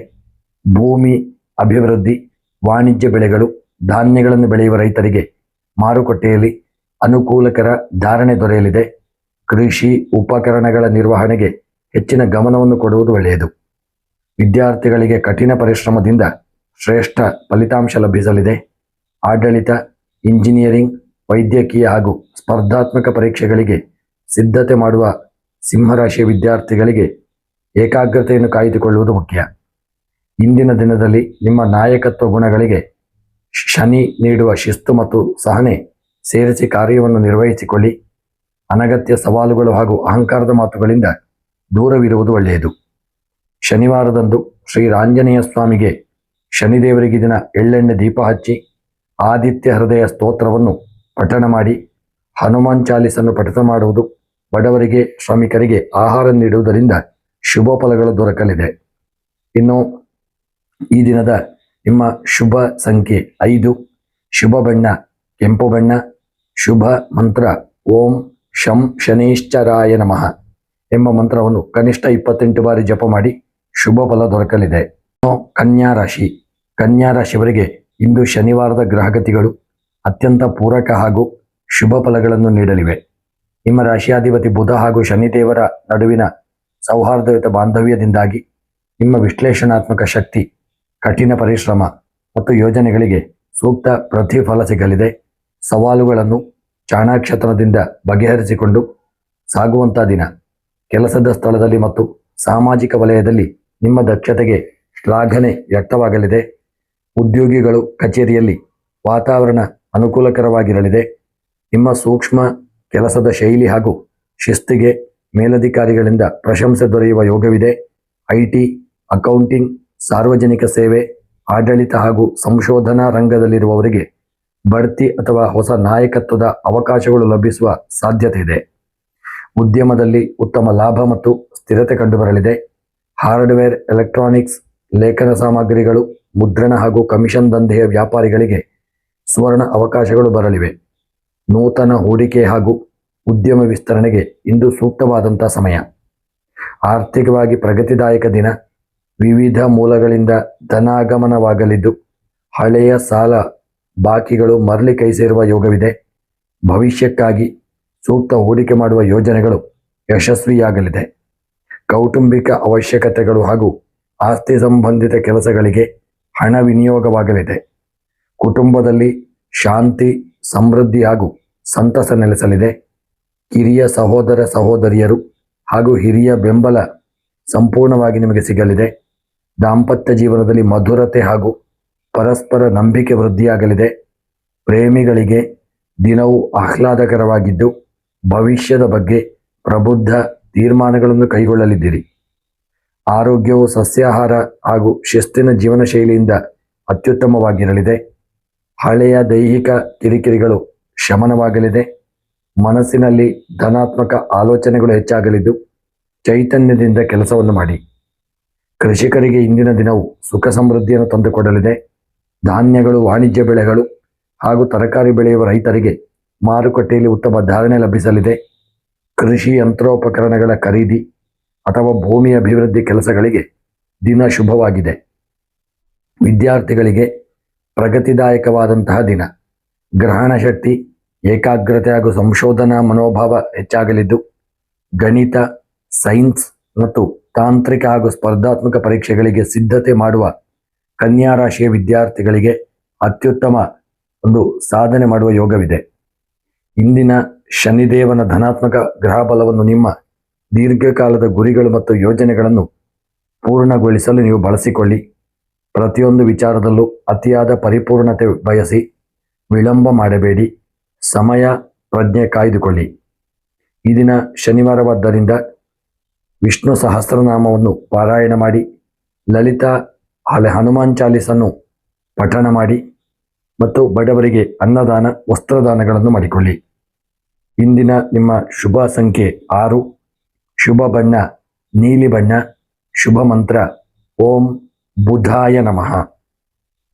ಭೂಮಿ ಅಭಿವೃದ್ಧಿ, ವಾಣಿಜ್ಯ ಬೆಳೆಗಳು, ಧಾನ್ಯಗಳನ್ನು ಬೆಳೆಯುವ ರೈತರಿಗೆ ಮಾರುಕಟ್ಟೆಯಲ್ಲಿ ಅನುಕೂಲಕರ ಧಾರಣೆ ದೊರೆಯಲಿದೆ. ಕೃಷಿ ಉಪಕರಣಗಳ ನಿರ್ವಹಣೆಗೆ ಹೆಚ್ಚಿನ ಗಮನವನ್ನು ಕೊಡುವುದು ಒಳ್ಳೆಯದು. ವಿದ್ಯಾರ್ಥಿಗಳಿಗೆ ಕಠಿಣ ಪರಿಶ್ರಮದಿಂದ ಶ್ರೇಷ್ಠ ಫಲಿತಾಂಶ ಲಭಿಸಲಿದೆ. ಆಡಳಿತ, ಇಂಜಿನಿಯರಿಂಗ್, ವೈದ್ಯಕೀಯ ಹಾಗೂ ಸ್ಪರ್ಧಾತ್ಮಕ ಪರೀಕ್ಷೆಗಳಿಗೆ ಸಿದ್ಧತೆ ಮಾಡುವ ಸಿಂಹರಾಶಿಯ ವಿದ್ಯಾರ್ಥಿಗಳಿಗೆ ಏಕಾಗ್ರತೆಯನ್ನು ಕಾಯ್ದುಕೊಳ್ಳುವುದು ಮುಖ್ಯ. ಇಂದಿನ ದಿನದಲ್ಲಿ ನಿಮ್ಮ ನಾಯಕತ್ವ ಗುಣಗಳಿಗೆ ಶನಿ ನೀಡುವ ಶಿಸ್ತು ಮತ್ತು ಸಹನೆ ಸೇರಿಸಿ ಕಾರ್ಯವನ್ನು ನಿರ್ವಹಿಸಿಕೊಳ್ಳಿ. ಅನಗತ್ಯ ಸವಾಲುಗಳು ಹಾಗೂ ಅಹಂಕಾರದ ಮಾತುಗಳಿಂದ ದೂರವಿರುವುದು ಒಳ್ಳೆಯದು. ಶನಿವಾರದಂದು ಶ್ರೀರಾಂಜನೇಯ ಸ್ವಾಮಿಗೆ ಶನಿದೇವರಿಗೆ ದಿನ ಎಳ್ಳೆಣ್ಣೆ ದೀಪ ಹಚ್ಚಿ ಆದಿತ್ಯ ಹೃದಯ ಸ್ತೋತ್ರವನ್ನು ಪಠಣ ಮಾಡಿ ಹನುಮಾನ್ ಚಾಲೀಸನ್ನು ಪಠಣ ಮಾಡುವುದು ಬಡವರಿಗೆ ಶ್ರಮಿಕರಿಗೆ ಆಹಾರ ನೀಡುವುದರಿಂದ ಶುಭ ಫಲಗಳು ದೊರಕಲಿದೆ. ಇನ್ನು ಈ ದಿನದ ನಿಮ್ಮ ಶುಭ ಸಂಖ್ಯೆ 5, ಶುಭ ಬಣ್ಣ ಕೆಂಪು ಬಣ್ಣ, ಶುಭ ಮಂತ್ರ ಓಂ ಶಂ ಶನೈಶ್ಚರಾಯ ನಮಃ ಎಂಬ ಮಂತ್ರವನ್ನು ಕನಿಷ್ಠ 28 ಬಾರಿ ಜಪ ಮಾಡಿ ಶುಭ ಫಲ ದೊರಕಲಿದೆ. ಕನ್ಯಾ ರಾಶಿ. ಕನ್ಯಾ ರಾಶಿಯವರಿಗೆ ಇಂದು ಶನಿವಾರದ ಗ್ರಹಗತಿಗಳು ಅತ್ಯಂತ ಪೂರಕ ಹಾಗೂ ಶುಭ ಫಲಗಳನ್ನು ನೀಡಲಿವೆ. ನಿಮ್ಮ ರಾಶಿಯಾಧಿಪತಿ ಬುಧ ಹಾಗೂ ಶನಿದೇವರ ನಡುವಿನ ಸೌಹಾರ್ದಯುತ ಬಾಂಧವ್ಯದಿಂದಾಗಿ ನಿಮ್ಮ ವಿಶ್ಲೇಷಣಾತ್ಮಕ ಶಕ್ತಿ, ಕಠಿಣ ಪರಿಶ್ರಮ ಮತ್ತು ಯೋಜನೆಗಳಿಗೆ ಸೂಕ್ತ ಪ್ರತಿಫಲ ಸಿಗಲಿದೆ. ಸವಾಲುಗಳನ್ನು ಚಾಣಾಕ್ಷತನದಿಂದ ಬಗೆಹರಿಸಿಕೊಂಡು ಸಾಗುವಂಥ ದಿನ. ಕೆಲಸದ ಸ್ಥಳದಲ್ಲಿ ಮತ್ತು ಸಾಮಾಜಿಕ ವಲಯದಲ್ಲಿ ನಿಮ್ಮ ದಕ್ಷತೆಗೆ ಶ್ಲಾಘನೆ ವ್ಯಕ್ತವಾಗಲಿದೆ. ಉದ್ಯೋಗಿಗಳು ಕಚೇರಿಯಲ್ಲಿ ವಾತಾವರಣ ಅನುಕೂಲಕರವಾಗಿರಲಿದೆ. ನಿಮ್ಮ ಸೂಕ್ಷ್ಮ ಕೆಲಸದ ಶೈಲಿ ಹಾಗೂ ಶಿಸ್ತಿಗೆ ಮೇಲಧಿಕಾರಿಗಳಿಂದ ಪ್ರಶಂಸೆ ದೊರೆಯುವ ಯೋಗವಿದೆ. IT, ಅಕೌಂಟಿಂಗ್, ಸಾರ್ವಜನಿಕ ಸೇವೆ, ಆಡಳಿತ ಹಾಗೂ ಸಂಶೋಧನಾ ರಂಗದಲ್ಲಿರುವವರಿಗೆ ಬಡ್ತಿ ಅಥವಾ ಹೊಸ ನಾಯಕತ್ವದ ಅವಕಾಶಗಳು ಲಭಿಸುವ ಸಾಧ್ಯತೆ ಇದೆ. ಉದ್ಯಮದಲ್ಲಿ ಉತ್ತಮ ಲಾಭ ಮತ್ತು ಸ್ಥಿರತೆ ಕಂಡುಬರಲಿದೆ. ಹಾರ್ಡ್ವೇರ್, ಎಲೆಕ್ಟ್ರಾನಿಕ್ಸ್, ಲೇಖನ ಸಾಮಗ್ರಿಗಳು, ಮುದ್ರಣ ಹಾಗೂ ಕಮಿಷನ್ ದಂಧೆಯ ವ್ಯಾಪಾರಿಗಳಿಗೆ ಸುವರ್ಣ ಅವಕಾಶಗಳು ಬರಲಿವೆ. ನೂತನ ಹೂಡಿಕೆ ಹಾಗೂ ಉದ್ಯಮ ವಿಸ್ತರಣೆಗೆ ಇಂದು ಸೂಕ್ತವಾದಂಥ ಸಮಯ. ಆರ್ಥಿಕವಾಗಿ ಪ್ರಗತಿದಾಯಕ ದಿನ. ವಿವಿಧ ಮೂಲಗಳಿಂದ ಧನಾಗಮನವಾಗಲಿದ್ದು ಹಳೆಯ ಸಾಲ ಬಾಕಿಗಳು ಮರಳಿ ಕೈ ಸೇರುವ ಯೋಗವಿದೆ. ಭವಿಷ್ಯಕ್ಕಾಗಿ ಸೂಕ್ತ ಹೂಡಿಕೆ ಮಾಡುವ ಯೋಜನೆಗಳು ಯಶಸ್ವಿಯಾಗಲಿದೆ. ಕೌಟುಂಬಿಕ ಅವಶ್ಯಕತೆಗಳು ಹಾಗೂ ಆಸ್ತಿ ಸಂಬಂಧಿತ ಕೆಲಸಗಳಿಗೆ ಹಣ ವಿನಿಯೋಗವಾಗಲಿದೆ. ಕುಟುಂಬದಲ್ಲಿ ಶಾಂತಿ, ಸಮೃದ್ಧಿ ಹಾಗೂ ಸಂತಸ ನೆಲೆಸಲಿದೆ. ಕಿರಿಯ ಸಹೋದರ ಸಹೋದರಿಯರು ಹಾಗೂ ಹಿರಿಯ ಬೆಂಬಲ ಸಂಪೂರ್ಣವಾಗಿ ನಿಮಗೆ ಸಿಗಲಿದೆ. ದಾಂಪತ್ಯ ಜೀವನದಲ್ಲಿ ಮಧುರತೆ ಹಾಗೂ ಪರಸ್ಪರ ನಂಬಿಕೆ ವೃದ್ಧಿಯಾಗಲಿದೆ. ಪ್ರೇಮಿಗಳಿಗೆ ದಿನವು ಆಹ್ಲಾದಕರವಾಗಿದ್ದು ಭವಿಷ್ಯದ ಬಗ್ಗೆ ಪ್ರಬುದ್ಧ ತೀರ್ಮಾನಗಳನ್ನು ಕೈಗೊಳ್ಳಲಿದ್ದೀರಿ. ಆರೋಗ್ಯವು ಸಸ್ಯಾಹಾರ ಹಾಗೂ ಶಿಸ್ತಿನ ಜೀವನ ಶೈಲಿಯಿಂದ ಅತ್ಯುತ್ತಮವಾಗಿರಲಿದೆ. ಹಳೆಯ ದೈಹಿಕ ಕಿರಿಕಿರಿಗಳು ಶಮನವಾಗಲಿದೆ. ಮನಸ್ಸಿನಲ್ಲಿ ಧನಾತ್ಮಕ ಆಲೋಚನೆಗಳು ಹೆಚ್ಚಾಗಲಿದ್ದು ಚೈತನ್ಯದಿಂದ ಕೆಲಸವನ್ನು ಮಾಡಿ. ಕೃಷಿಕರಿಗೆ ಇಂದಿನ ದಿನವು ಸುಖ ಸಮೃದ್ಧಿಯನ್ನು ತಂದುಕೊಡಲಿದೆ. ಧಾನ್ಯಗಳು, ವಾಣಿಜ್ಯ ಬೆಳೆಗಳು ಹಾಗೂ ತರಕಾರಿ ಬೆಳೆಯುವ ರೈತರಿಗೆ ಮಾರುಕಟ್ಟೆಯಲ್ಲಿ ಉತ್ತಮ ಧಾರಣೆ ಲಭಿಸಲಿದೆ. ಕೃಷಿ ಯಂತ್ರೋಪಕರಣಗಳ ಖರೀದಿ ಅಥವಾ ಭೂಮಿ ಅಭಿವೃದ್ಧಿ ಕೆಲಸಗಳಿಗೆ ದಿನ ಶುಭವಾಗಿದೆ. ವಿದ್ಯಾರ್ಥಿಗಳಿಗೆ ಪ್ರಗತಿದಾಯಕವಾದಂತಹ ದಿನ. ಗ್ರಹಣ ಶಕ್ತಿ, ಏಕಾಗ್ರತೆ ಹಾಗೂ ಸಂಶೋಧನಾ ಮನೋಭಾವ ಹೆಚ್ಚಾಗಲಿದ್ದು ಗಣಿತ, ಸೈನ್ಸ್ ಮತ್ತು ತಾಂತ್ರಿಕ ಹಾಗೂ ಸ್ಪರ್ಧಾತ್ಮಕ ಪರೀಕ್ಷೆಗಳಿಗೆ ಸಿದ್ಧತೆ ಮಾಡುವ ಕನ್ಯಾ ರಾಶಿಯ ವಿದ್ಯಾರ್ಥಿಗಳಿಗೆ ಅತ್ಯುತ್ತಮ ಒಂದು ಸಾಧನೆ ಮಾಡುವ ಯೋಗವಿದೆ. ಇಂದಿನ ಶನಿದೇವನ ಧನಾತ್ಮಕ ಗ್ರಹ ಬಲವನ್ನು ನಿಮ್ಮ ದೀರ್ಘಕಾಲದ ಗುರಿಗಳು ಮತ್ತು ಯೋಜನೆಗಳನ್ನು ಪೂರ್ಣಗೊಳಿಸಲು ನೀವು ಬಳಸಿಕೊಳ್ಳಿ. ಪ್ರತಿಯೊಂದು ವಿಚಾರದಲ್ಲೂ ಅತಿಯಾದ ಪರಿಪೂರ್ಣತೆ ಬಯಸಿ ವಿಳಂಬ ಮಾಡಬೇಡಿ. ಸಮಯ ಪ್ರಜ್ಞೆ ಕಾಯ್ದುಕೊಳ್ಳಿ. ಈ ದಿನ ಶನಿವಾರವಾದ್ದರಿಂದ ವಿಷ್ಣು ಸಹಸ್ರನಾಮವನ್ನು ಪಾರಾಯಣ ಮಾಡಿ, ಲಲಿತಾ ಹನುಮಾನ್ ಚಾಲೀಸನ್ನು ಪಠಣ ಮಾಡಿ ಮತ್ತು ಬಡವರಿಗೆ ಅನ್ನದಾನ, ವಸ್ತ್ರದಾನಗಳನ್ನು ಮಾಡಿಕೊಳ್ಳಿ. ಇಂದಿನ ನಿಮ್ಮ ಶುಭ ಸಂಖ್ಯೆ 6, ಶುಭ ಬಣ್ಣ ನೀಲಿ ಬಣ್ಣ, ಶುಭ ಮಂತ್ರ ಓಂ ಬುಧಾಯ ನಮಃ.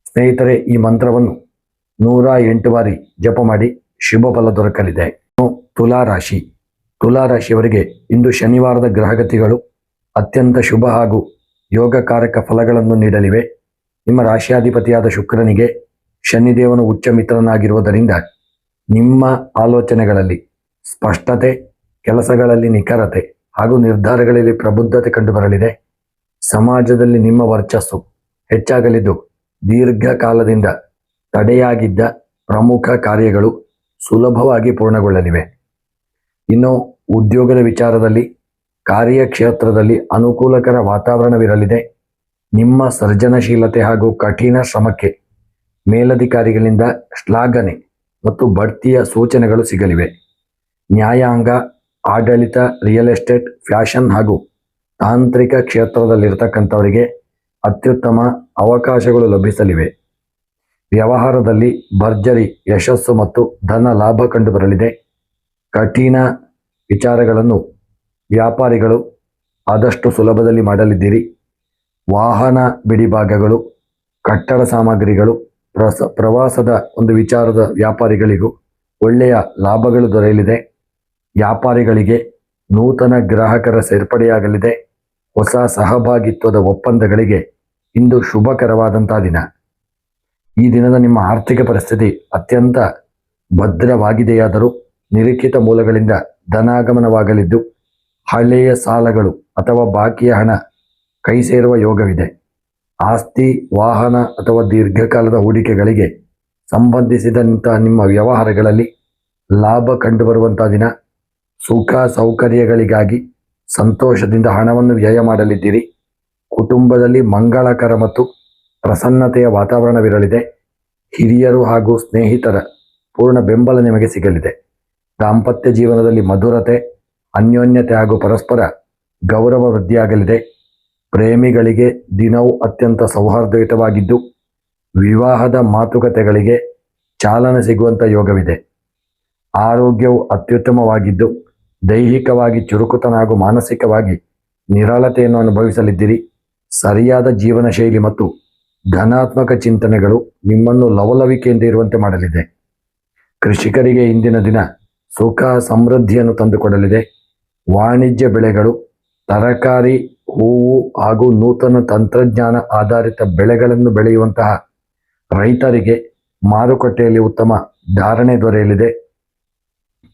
ಸ್ನೇಹಿತರೆ, ಈ ಮಂತ್ರವನ್ನು 108 ಬಾರಿ ಜಪ ಮಾಡಿ ಶುಭ ಫಲ ದೊರಕಲಿದೆ. ತುಲಾರಾಶಿ. ತುಲಾರಾಶಿಯವರಿಗೆ ಇಂದು ಶನಿವಾರದ ಗ್ರಹಗತಿಗಳು ಅತ್ಯಂತ ಶುಭ ಹಾಗೂ ಯೋಗಕಾರಕ ಫಲಗಳನ್ನು ನೀಡಲಿವೆ. ನಿಮ್ಮ ರಾಶಿಯಾಧಿಪತಿಯಾದ ಶುಕ್ರನಿಗೆ ಶನಿದೇವನು ಉಚ್ಚ ಮಿತ್ರನಾಗಿರುವುದರಿಂದ ನಿಮ್ಮ ಆಲೋಚನೆಗಳಲ್ಲಿ ಸ್ಪಷ್ಟತೆ, ಕೆಲಸಗಳಲ್ಲಿ ನಿಖರತೆ ಹಾಗೂ ನಿರ್ಧಾರಗಳಲ್ಲಿ ಪ್ರಬುದ್ಧತೆ ಕಂಡುಬರಲಿದೆ. ಸಮಾಜದಲ್ಲಿ ನಿಮ್ಮ ವರ್ಚಸ್ಸು ಹೆಚ್ಚಾಗಲಿದ್ದು ದೀರ್ಘಕಾಲದಿಂದ ತಡೆಯಾಗಿದ್ದ ಪ್ರಮುಖ ಕಾರ್ಯಗಳು ಸುಲಭವಾಗಿ ಪೂರ್ಣಗೊಳ್ಳಲಿವೆ. ಇನ್ನು ಉದ್ಯೋಗದ ವಿಚಾರದಲ್ಲಿ ಕಾರ್ಯಕ್ಷೇತ್ರದಲ್ಲಿ ಅನುಕೂಲಕರ ವಾತಾವರಣವಿರಲಿದೆ. ನಿಮ್ಮ ಸರ್ಜನಶೀಲತೆ ಹಾಗೂ ಕಠಿಣ ಶ್ರಮಕ್ಕೆ ಮೇಲಧಿಕಾರಿಗಳಿಂದ ಶ್ಲಾಘನೆ ಮತ್ತು ಬಡ್ತಿಯ ಸೂಚನೆಗಳು ಸಿಗಲಿವೆ. ನ್ಯಾಯಾಂಗ, ಆಡಳಿತ, ರಿಯಲ್ ಎಸ್ಟೇಟ್, ಫ್ಯಾಷನ್ ಹಾಗೂ ತಾಂತ್ರಿಕ ಕ್ಷೇತ್ರದಲ್ಲಿರ್ತಕ್ಕಂಥವರಿಗೆ ಅತ್ಯುತ್ತಮ ಅವಕಾಶಗಳು ಲಭಿಸಲಿವೆ. ವ್ಯವಹಾರದಲ್ಲಿ ಭರ್ಜರಿ ಯಶಸ್ಸು ಮತ್ತು ಧನ ಲಾಭ ಕಂಡುಬರಲಿದೆ. ಕಠಿಣ ವಿಚಾರಗಳನ್ನು ವ್ಯಾಪಾರಿಗಳು ಆದಷ್ಟು ಸುಲಭದಲ್ಲಿ ಮಾಡಲಿದ್ದೀರಿ. ವಾಹನ ಬಿಡಿಭಾಗಗಳು, ಕಟ್ಟಡ ಸಾಮಗ್ರಿಗಳು, ಪ್ರವಾಸದ ಒಂದು ವಿಚಾರದ ವ್ಯಾಪಾರಿಗಳಿಗೂ ಒಳ್ಳೆಯ ಲಾಭಗಳು ದೊರೆಯಲಿದೆ. ವ್ಯಾಪಾರಿಗಳಿಗೆ ನೂತನ ಗ್ರಾಹಕರ ಸೇರ್ಪಡೆಯಾಗಲಿದೆ. ಹೊಸ ಸಹಭಾಗಿತ್ವದ ಒಪ್ಪಂದಗಳಿಗೆ ಇಂದು ಶುಭಕರವಾದಂಥ ದಿನ. ಈ ದಿನದ ನಿಮ್ಮ ಆರ್ಥಿಕ ಪರಿಸ್ಥಿತಿ ಅತ್ಯಂತ ಭದ್ರವಾಗಿದೆಯಾದರೂ ನಿರೀಕ್ಷಿತ ಮೂಲಗಳಿಂದ ಧನಾಗಮನವಾಗಲಿದ್ದು ಹಳೆಯ ಸಾಲಗಳು ಅಥವಾ ಬಾಕಿಯ ಹಣ ಕೈ ಸೇರುವ ಯೋಗವಿದೆ. ಆಸ್ತಿ, ವಾಹನ ಅಥವಾ ದೀರ್ಘಕಾಲದ ಹೂಡಿಕೆಗಳಿಗೆ ಸಂಬಂಧಿಸಿದಂಥ ನಿಮ್ಮ ವ್ಯವಹಾರಗಳಲ್ಲಿ ಲಾಭ ಕಂಡುಬರುವಂಥ ದಿನ. ಸುಖ ಸೌಕರ್ಯಗಳಿಗಾಗಿ ಸಂತೋಷದಿಂದ ಹಣವನ್ನು ವ್ಯಯ ಮಾಡಲಿದ್ದೀರಿ. ಕುಟುಂಬದಲ್ಲಿ ಮಂಗಳಕರ ಮತ್ತು ಪ್ರಸನ್ನತೆಯ ವಾತಾವರಣವಿರಲಿದೆ. ಹಿರಿಯರು ಹಾಗೂ ಸ್ನೇಹಿತರ ಪೂರ್ಣ ಬೆಂಬಲ ನಿಮಗೆ ಸಿಗಲಿದೆ. ದಾಂಪತ್ಯ ಜೀವನದಲ್ಲಿ ಮಧುರತೆ, ಅನ್ಯೋನ್ಯತೆ ಹಾಗೂ ಪರಸ್ಪರ ಗೌರವ ವೃದ್ಧಿಯಾಗಲಿದೆ. ಪ್ರೇಮಿಗಳಿಗೆ ದಿನವೂ ಅತ್ಯಂತ ಸೌಹಾರ್ದಯುತವಾಗಿದ್ದು ವಿವಾಹದ ಮಾತುಕತೆಗಳಿಗೆ ಚಾಲನೆ ಸಿಗುವಂಥ ಯೋಗವಿದೆ. ಆರೋಗ್ಯವು ಅತ್ಯುತ್ತಮವಾಗಿದ್ದು ದೈಹಿಕವಾಗಿ ಚುರುಕುತನ ಹಾಗೂ ಮಾನಸಿಕವಾಗಿ ನಿರಾಳತೆಯನ್ನು ಅನುಭವಿಸಲಿದ್ದೀರಿ. ಸರಿಯಾದ ಜೀವನ ಶೈಲಿ ಮತ್ತು ಧನಾತ್ಮಕ ಚಿಂತನೆಗಳು ನಿಮ್ಮನ್ನು ಲವಲವಿಕೆಯಿಂದ ಇರುವಂತೆ ಮಾಡಲಿದೆ. ಕೃಷಿಕರಿಗೆ ಇಂದಿನ ದಿನ ಸುಖ ಸಮೃದ್ಧಿಯನ್ನು ತಂದುಕೊಡಲಿದೆ. ವಾಣಿಜ್ಯ ಬೆಳೆಗಳು, ತರಕಾರಿ, ಹೂವು ಹಾಗೂ ನೂತನ ತಂತ್ರಜ್ಞಾನ ಆಧಾರಿತ ಬೆಳೆಗಳನ್ನು ಬೆಳೆಯುವಂತಹ ರೈತರಿಗೆ ಮಾರುಕಟ್ಟೆಯಲ್ಲಿ ಉತ್ತಮ ಧಾರಣೆ ದೊರೆಯಲಿದೆ.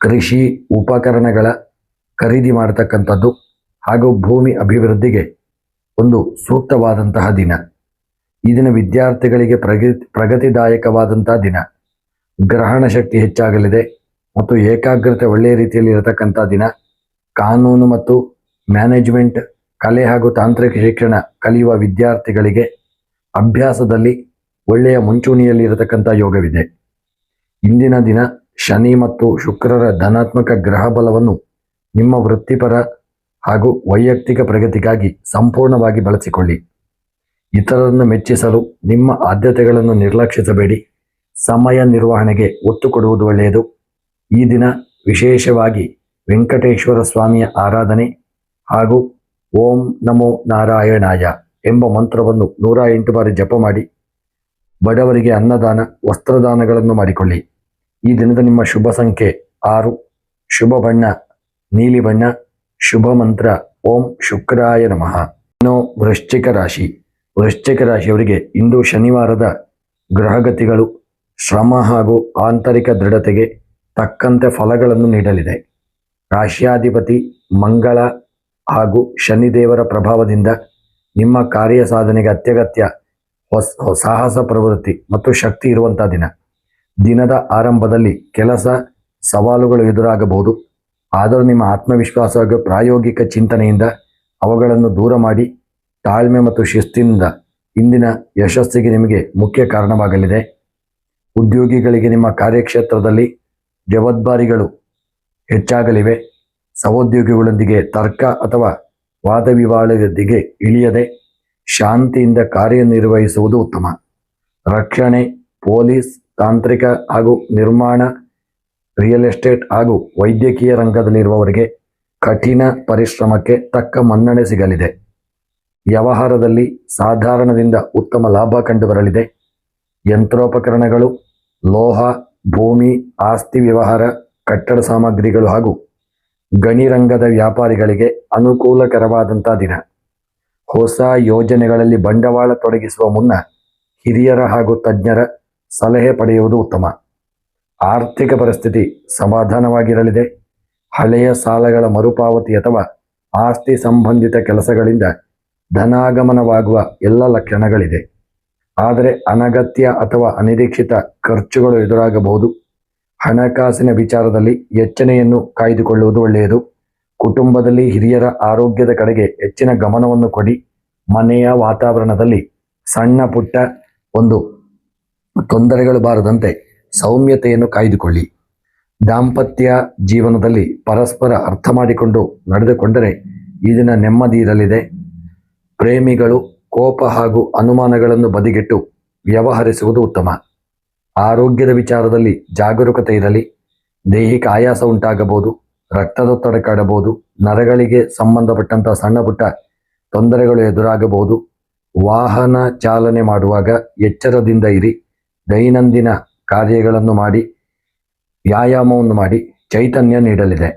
ಕೃಷಿ ಉಪಕರಣಗಳ ಖರೀದಿ ಮಾಡತಕ್ಕಂಥದ್ದು ಹಾಗೂ ಭೂಮಿ ಅಭಿವೃದ್ಧಿಗೆ ಒಂದು ಸೂಕ್ತವಾದಂತಹ ದಿನ. ಈ ದಿನ ವಿದ್ಯಾರ್ಥಿಗಳಿಗೆ ಪ್ರಗತಿದಾಯಕವಾದಂತಹ ದಿನ. ಗ್ರಹಣ ಶಕ್ತಿ ಹೆಚ್ಚಾಗಲಿದೆ ಮತ್ತು ಏಕಾಗ್ರತೆ ಒಳ್ಳೆಯ ರೀತಿಯಲ್ಲಿ ಇರತಕ್ಕಂಥ ದಿನ. ಕಾನೂನು ಮತ್ತು ಮ್ಯಾನೇಜ್ಮೆಂಟ್, ಕಲೆ ಹಾಗೂ ತಾಂತ್ರಿಕ ಶಿಕ್ಷಣ ಕಲಿಯುವ ವಿದ್ಯಾರ್ಥಿಗಳಿಗೆ ಅಭ್ಯಾಸದಲ್ಲಿ ಒಳ್ಳೆಯ ಮುಂಚೂಣಿಯಲ್ಲಿ ಇರತಕ್ಕಂಥ ಯೋಗವಿದೆ. ಇಂದಿನ ದಿನ ಶನಿ ಮತ್ತು ಶುಕ್ರರ ಧನಾತ್ಮಕ ಗ್ರಹ ಬಲವನ್ನು ನಿಮ್ಮ ವೃತ್ತಿಪರ ಹಾಗೂ ವೈಯಕ್ತಿಕ ಪ್ರಗತಿಗಾಗಿ ಸಂಪೂರ್ಣವಾಗಿ ಬಳಸಿಕೊಳ್ಳಿ. ಇತರರನ್ನು ಮೆಚ್ಚಿಸಲು ನಿಮ್ಮ ಆದ್ಯತೆಗಳನ್ನು ನಿರ್ಲಕ್ಷಿಸಬೇಡಿ. ಸಮಯ ನಿರ್ವಹಣೆಗೆ ಒತ್ತು ಕೊಡುವುದು ಒಳ್ಳೆಯದು. ಈ ದಿನ ವಿಶೇಷವಾಗಿ ವೆಂಕಟೇಶ್ವರ ಸ್ವಾಮಿಯ ಆರಾಧನೆ ಹಾಗೂ ಓಂ ನಮೋ ನಾರಾಯಣಾಯ ಎಂಬ ಮಂತ್ರವನ್ನು 108 ಬಾರಿ ಜಪ ಮಾಡಿ ಬಡವರಿಗೆ ಅನ್ನದಾನ, ವಸ್ತ್ರದಾನಗಳನ್ನು ಮಾಡಿಕೊಳ್ಳಿ. ಈ ದಿನದ ನಿಮ್ಮ ಶುಭ ಸಂಖ್ಯೆ 6, ಶುಭ ಬಣ್ಣ ನೀಲಿ ಬಣ್ಣ, ಶುಭ ಮಂತ್ರ ಓಂ ಶುಕ್ರಾಯ ನಮಃ. ಇನ್ನು ವೃಶ್ಚಿಕ ರಾಶಿ. ವೃಶ್ಚಿಕ ರಾಶಿಯವರಿಗೆ ಇಂದು ಶನಿವಾರದ ಗ್ರಹಗತಿಗಳು ಶ್ರಮ ಹಾಗೂ ಆಂತರಿಕ ದೃಢತೆಗೆ ತಕ್ಕಂತೆ ಫಲಗಳನ್ನು ನೀಡಲಿದೆ. ರಾಶ್ಯಾಧಿಪತಿ ಮಂಗಳ ಹಾಗೂ ಶನಿದೇವರ ಪ್ರಭಾವದಿಂದ ನಿಮ್ಮ ಕಾರ್ಯ ಸಾಧನೆಗೆ ಅತ್ಯಗತ್ಯ ಸಾಹಸ ಪ್ರವೃತ್ತಿ ಮತ್ತು ಶಕ್ತಿ ಇರುವಂಥ ದಿನ. ದಿನದ ಆರಂಭದಲ್ಲಿ ಕೆಲಸ ಸವಾಲುಗಳು ಎದುರಾಗಬಹುದು. ಆದರೂ ನಿಮ್ಮ ಆತ್ಮವಿಶ್ವಾಸ ಹಾಗೂ ಪ್ರಾಯೋಗಿಕ ಚಿಂತನೆಯಿಂದ ಅವುಗಳನ್ನು ದೂರ ಮಾಡಿ ತಾಳ್ಮೆ ಮತ್ತು ಶಿಸ್ತಿನಿಂದ ಇಂದಿನ ಯಶಸ್ಸಿಗೆ ನಿಮಗೆ ಮುಖ್ಯ ಕಾರಣವಾಗಲಿದೆ. ಉದ್ಯೋಗಿಗಳಿಗೆ ನಿಮ್ಮ ಕಾರ್ಯಕ್ಷೇತ್ರದಲ್ಲಿ ಜವಾಬ್ದಾರಿಗಳು ಹೆಚ್ಚಾಗಲಿವೆ. ಸಹೋದ್ಯೋಗಿಗಳೊಂದಿಗೆ ತರ್ಕ ಅಥವಾ ವಾದವಿವಾದಗಳಿಗೆ ಇಳಿಯದೆ ಶಾಂತಿಯಿಂದ ಕಾರ್ಯನಿರ್ವಹಿಸುವುದು ಉತ್ತಮ. ರಕ್ಷಣೆ, ಪೊಲೀಸ್, ತಾಂತ್ರಿಕ ಹಾಗೂ ನಿರ್ಮಾಣ, ರಿಯಲ್ ಎಸ್ಟೇಟ್ ಹಾಗೂ ವೈದ್ಯಕೀಯ ರಂಗದಲ್ಲಿರುವವರಿಗೆ ಕಠಿಣ ಪರಿಶ್ರಮಕ್ಕೆ ತಕ್ಕ ಮನ್ನಣೆ ಸಿಗಲಿದೆ. ವ್ಯವಹಾರದಲ್ಲಿ ಸಾಧಾರಣದಿಂದ ಉತ್ತಮ ಲಾಭ ಕಂಡುಬರಲಿದೆ. ಯಂತ್ರೋಪಕರಣಗಳು, ಲೋಹ, ಭೂಮಿ, ಆಸ್ತಿ ವ್ಯವಹಾರ, ಕಟ್ಟಡ ಸಾಮಗ್ರಿಗಳು ಹಾಗೂ ಗಣಿರಂಗದ ವ್ಯಾಪಾರಿಗಳಿಗೆ ಅನುಕೂಲಕರವಾದಂಥ ದಿನ. ಹೊಸ ಯೋಜನೆಗಳಲ್ಲಿ ಬಂಡವಾಳ ತೊಡಗಿಸುವ ಮುನ್ನ ಹಿರಿಯರ ಹಾಗೂ ತಜ್ಞರ ಸಲಹೆ ಪಡೆಯುವುದು ಉತ್ತಮ. ಆರ್ಥಿಕ ಪರಿಸ್ಥಿತಿ ಸಮಾಧಾನವಾಗಿರಲಿದೆ. ಹಳೆಯ ಸಾಲಗಳ ಮರುಪಾವತಿ ಅಥವಾ ಆಸ್ತಿ ಸಂಬಂಧಿತ ಕೆಲಸಗಳಿಂದ ಧನಾಗಮನವಾಗುವ ಎಲ್ಲ ಲಕ್ಷಣಗಳಿದೆ. ಆದರೆ ಅನಗತ್ಯ ಅಥವಾ ಅನಿರೀಕ್ಷಿತ ಖರ್ಚುಗಳು ಎದುರಾಗಬಹುದು. ಹಣಕಾಸಿನ ವಿಚಾರದಲ್ಲಿ ಎಚ್ಚರಿಕೆಯನ್ನು ಕಾಯ್ದುಕೊಳ್ಳುವುದು ಒಳ್ಳೆಯದು. ಕುಟುಂಬದಲ್ಲಿ ಹಿರಿಯರ ಆರೋಗ್ಯದ ಕಡೆಗೆ ಹೆಚ್ಚಿನ ಗಮನವನ್ನು ಕೊಡಿ. ಮನೆಯ ವಾತಾವರಣದಲ್ಲಿ ಸಣ್ಣ ಪುಟ್ಟ ಒಂದು ತೊಂದರೆಗಳು ಬಾರದಂತೆ ಸೌಮ್ಯತೆಯನ್ನು ಕಾಯ್ದುಕೊಳ್ಳಿ. ದಾಂಪತ್ಯ ಜೀವನದಲ್ಲಿ ಪರಸ್ಪರ ಅರ್ಥ ಮಾಡಿಕೊಂಡು ನಡೆದುಕೊಂಡರೆ ಈ ದಿನ ನೆಮ್ಮದಿ ಇರಲಿದೆ. ಪ್ರೇಮಿಗಳು ಕೋಪ ಹಾಗೂ ಅನುಮಾನಗಳನ್ನು ಬದಿಗಿಟ್ಟು ವ್ಯವಹರಿಸುವುದು ಉತ್ತಮ. ಆರೋಗ್ಯದ ವಿಚಾರದಲ್ಲಿ ಜಾಗರೂಕತೆ ಇರಲಿ. ದೈಹಿಕ ಆಯಾಸ ಉಂಟಾಗಬಹುದು, ರಕ್ತದೊತ್ತಡ ಕಾಡಬಹುದು, ನರಗಳಿಗೆ ಸಂಬಂಧಪಟ್ಟಂತಹ ಸಣ್ಣ ಪುಟ್ಟ ತೊಂದರೆಗಳು ಎದುರಾಗಬಹುದು. ವಾಹನ ಚಾಲನೆ ಮಾಡುವಾಗ ಎಚ್ಚರದಿಂದ ಇರಿ. ದೈನಂದಿನ ಕಾರ್ಯಗಳನ್ನು ಮಾಡಿ ವ್ಯಾಯಾಮವನ್ನು ಮಾಡಿ ಚೈತನ್ಯ ನೀಡಲಿದೆ.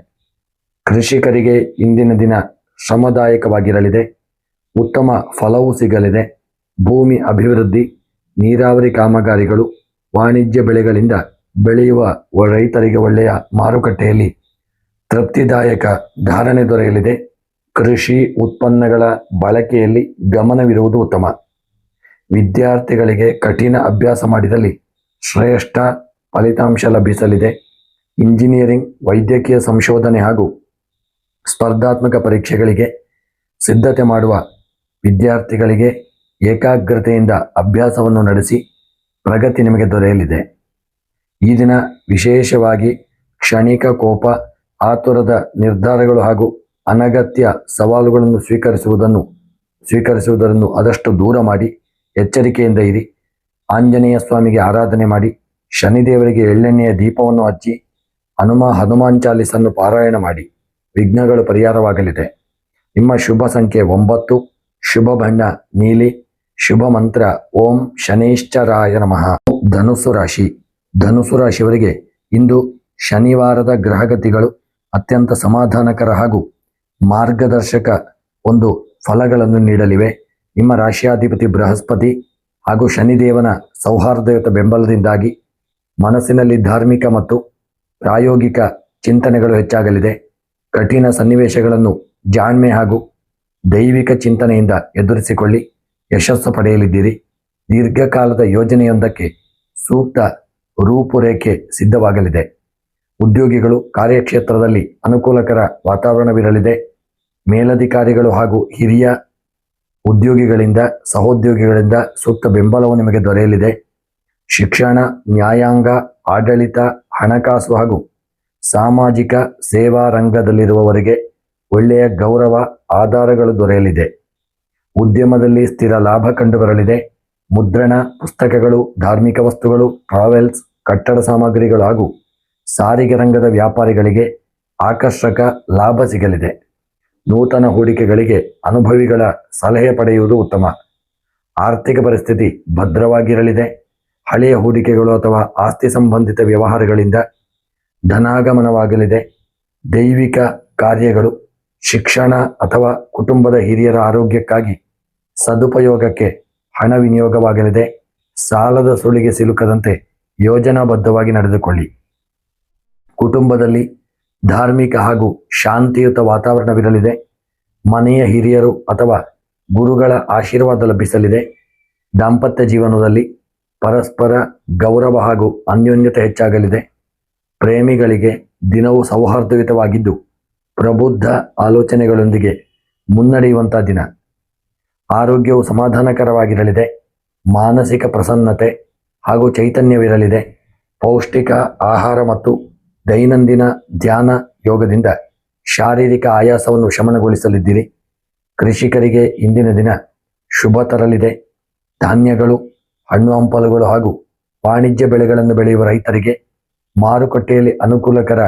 ಕೃಷಿಕರಿಗೆ ಇಂದಿನ ದಿನ ಶ್ರಮದಾಯಕವಾಗಿರಲಿದೆ. ಉತ್ತಮ ಫಲವೂ ಸಿಗಲಿದೆ. ಭೂಮಿ ಅಭಿವೃದ್ಧಿ, ನೀರಾವರಿ ಕಾಮಗಾರಿಗಳು, ವಾಣಿಜ್ಯ ಬೆಳೆಗಳಿಂದ ಬೆಳೆಯುವ ರೈತರಿಗೆ ಒಳ್ಳೆಯ ಮಾರುಕಟ್ಟೆಯಲ್ಲಿ ತೃಪ್ತಿದಾಯಕ ಧಾರಣೆ ದೊರೆಯಲಿದೆ. ಕೃಷಿ ಉತ್ಪನ್ನಗಳ ಬಳಕೆಯಲ್ಲಿ ಗಮನವಿರುವುದು ಉತ್ತಮ. ವಿದ್ಯಾರ್ಥಿಗಳಿಗೆ ಕಠಿಣ ಅಭ್ಯಾಸ ಮಾಡಿದಲ್ಲಿ ಶ್ರೇಷ್ಠ ಫಲಿತಾಂಶ ಲಭಿಸಲಿದೆ. ಇಂಜಿನಿಯರಿಂಗ್, ವೈದ್ಯಕೀಯ ಸಂಶೋಧನೆ ಹಾಗೂ ಸ್ಪರ್ಧಾತ್ಮಕ ಪರೀಕ್ಷೆಗಳಿಗೆ ಸಿದ್ಧತೆ ಮಾಡುವ ವಿದ್ಯಾರ್ಥಿಗಳಿಗೆ ಏಕಾಗ್ರತೆಯಿಂದ ಅಭ್ಯಾಸವನ್ನು ನಡೆಸಿ ಪ್ರಗತಿ ನಿಮಗೆ ದೊರೆಯಲಿದೆ. ಈ ದಿನ ವಿಶೇಷವಾಗಿ ಕ್ಷಣಿಕ ಕೋಪ, ಆತುರದ ನಿರ್ಧಾರಗಳು ಹಾಗೂ ಅನಗತ್ಯ ಸವಾಲುಗಳನ್ನು ಸ್ವೀಕರಿಸುವುದನ್ನು ಆದಷ್ಟು ದೂರ ಮಾಡಿ ಎಚ್ಚರಿಕೆಯಿಂದ ಇರಿ. ಆಂಜನೇಯ ಸ್ವಾಮಿಗೆ ಆರಾಧನೆ ಮಾಡಿ, ಶನಿದೇವರಿಗೆ ಎಳ್ಳೆಣ್ಣೆಯ ದೀಪವನ್ನು ಹಚ್ಚಿ, ಹನುಮಾನ್ ಚಾಲಿಸನ್ನು ಪಾರಾಯಣ ಮಾಡಿ ವಿಘ್ನಗಳು ಪರಿಹಾರವಾಗಲಿದೆ. ನಿಮ್ಮ ಶುಭ ಸಂಖ್ಯೆ 9, ಶುಭ ಬಣ್ಣ ನೀಲಿ, ಶುಭ ಮಂತ್ರ ಓಂ ಶನೈಶ್ಚರಾಯ ನಮಃ. ಧನುಸು ರಾಶಿಯವರಿಗೆ ಇಂದು ಶನಿವಾರದ ಗ್ರಹಗತಿಗಳು ಅತ್ಯಂತ ಸಮಾಧಾನಕರ ಹಾಗೂ ಮಾರ್ಗದರ್ಶಕ ಒಂದು ಫಲಗಳನ್ನು ನೀಡಲಿವೆ. ನಿಮ್ಮ ರಾಶಿಯಾಧಿಪತಿ ಬೃಹಸ್ಪತಿ ಹಾಗೂ ಶನಿದೇವನ ಸೌಹಾರ್ದಯುತ ಬೆಂಬಲದಿಂದಾಗಿ ಮನಸ್ಸಿನಲ್ಲಿ ಧಾರ್ಮಿಕ ಮತ್ತು ಪ್ರಾಯೋಗಿಕ ಚಿಂತನೆಗಳು ಹೆಚ್ಚಾಗಲಿದೆ. ಕಠಿಣ ಸನ್ನಿವೇಶಗಳನ್ನು ಜಾಣ್ಮೆ ಹಾಗೂ ದೈವಿಕ ಚಿಂತನೆಯಿಂದ ಎದುರಿಸಿಕೊಳ್ಳಿ ಯಶಸ್ಸು ಪಡೆಯಲಿದ್ದೀರಿ. ದೀರ್ಘಕಾಲದ ಯೋಜನೆಯೊಂದಕ್ಕೆ ಸೂಕ್ತ ರೂಪುರೇಖೆ ಸಿದ್ಧವಾಗಲಿದೆ. ಉದ್ಯೋಗಿಗಳು ಕಾರ್ಯಕ್ಷೇತ್ರದಲ್ಲಿ ಅನುಕೂಲಕರ ವಾತಾವರಣವಿರಲಿದೆ. ಮೇಲಧಿಕಾರಿಗಳು ಹಾಗೂ ಹಿರಿಯ ಉದ್ಯೋಗಿಗಳಿಂದ, ಸಹೋದ್ಯೋಗಿಗಳಿಂದ ಸೂಕ್ತ ಬೆಂಬಲವು ನಿಮಗೆ ದೊರೆಯಲಿದೆ. ಶಿಕ್ಷಣ, ನ್ಯಾಯಾಂಗ, ಆಡಳಿತ, ಹಣಕಾಸು ಹಾಗೂ ಸಾಮಾಜಿಕ ಸೇವಾ ರಂಗದಲ್ಲಿರುವವರಿಗೆ ಒಳ್ಳೆಯ ಗೌರವ ಆಧಾರಗಳು ದೊರೆಯಲಿದೆ. ಉದ್ಯಮದಲ್ಲಿ ಸ್ಥಿರ ಲಾಭ ಕಂಡುಬರಲಿದೆ. ಮುದ್ರಣ, ಪುಸ್ತಕಗಳು, ಧಾರ್ಮಿಕ ವಸ್ತುಗಳು, ಟ್ರಾವೆಲ್ಸ್, ಕಟ್ಟಡ ಸಾಮಗ್ರಿಗಳು ಹಾಗೂ ಸಾರಿಗೆ ರಂಗದ ವ್ಯಾಪಾರಿಗಳಿಗೆ ಆಕರ್ಷಕ ಲಾಭ ಸಿಗಲಿದೆ. ನೂತನ ಹೂಡಿಕೆಗಳಿಗೆ ಅನುಭವಿಗಳ ಸಲಹೆ ಪಡೆಯುವುದು ಉತ್ತಮ. ಆರ್ಥಿಕ ಪರಿಸ್ಥಿತಿ ಭದ್ರವಾಗಿರಲಿದೆ. ಹಳೆಯ ಹೂಡಿಕೆಗಳು ಅಥವಾ ಆಸ್ತಿ ಸಂಬಂಧಿತ ವ್ಯವಹಾರಗಳಿಂದ ಧನಾಗಮನವಾಗಲಿದೆ. ದೈವಿಕ ಕಾರ್ಯಗಳು, ಶಿಕ್ಷಣ ಅಥವಾ ಕುಟುಂಬದ ಹಿರಿಯರ ಆರೋಗ್ಯಕ್ಕಾಗಿ ಸದುಪಯೋಗಕ್ಕೆ ಹಣ ವಿನಿಯೋಗವಾಗಲಿದೆ. ಸಾಲದ ಸುಳಿಗೆ ಸಿಲುಕದಂತೆ ಯೋಜನಾಬದ್ಧವಾಗಿ ನಡೆದುಕೊಳ್ಳಿ. ಕುಟುಂಬದಲ್ಲಿ ಧಾರ್ಮಿಕ ಹಾಗೂ ಶಾಂತಿಯುತ ವಾತಾವರಣವಿರಲಿದೆ. ಮನೆಯ ಹಿರಿಯರು ಅಥವಾ ಗುರುಗಳ ಆಶೀರ್ವಾದ ಲಭಿಸಲಿದೆ. ದಾಂಪತ್ಯ ಜೀವನದಲ್ಲಿ ಪರಸ್ಪರ ಗೌರವ ಹಾಗೂ ಅನ್ಯೋನ್ಯತೆ ಹೆಚ್ಚಾಗಲಿದೆ. ಪ್ರೇಮಿಗಳಿಗೆ ದಿನವೂ ಸೌಹಾರ್ದಯುತವಾಗಿದ್ದು ಪ್ರಬುದ್ಧ ಆಲೋಚನೆಗಳೊಂದಿಗೆ ಮುನ್ನಡೆಯುವಂಥ ದಿನ. ಆರೋಗ್ಯವು ಸಮಾಧಾನಕರವಾಗಿರಲಿದೆ. ಮಾನಸಿಕ ಪ್ರಸನ್ನತೆ ಹಾಗೂ ಚೈತನ್ಯವಿರಲಿದೆ. ಪೌಷ್ಟಿಕ ಆಹಾರ ಮತ್ತು ದೈನಂದಿನ ಧ್ಯಾನ ಯೋಗದಿಂದ ಶಾರೀರಿಕ ಆಯಾಸವನ್ನು ಶಮನಗೊಳಿಸಲಿದ್ದೀರಿ. ಕೃಷಿಕರಿಗೆ ಇಂದಿನ ದಿನ ಶುಭ ತರಲಿದೆ. ಧಾನ್ಯಗಳು, ಹಣ್ಣು ಹಂಪಲುಗಳು ಹಾಗೂ ವಾಣಿಜ್ಯ ಬೆಳೆಗಳನ್ನು ಬೆಳೆಯುವ ರೈತರಿಗೆ ಮಾರುಕಟ್ಟೆಯಲ್ಲಿ ಅನುಕೂಲಕರ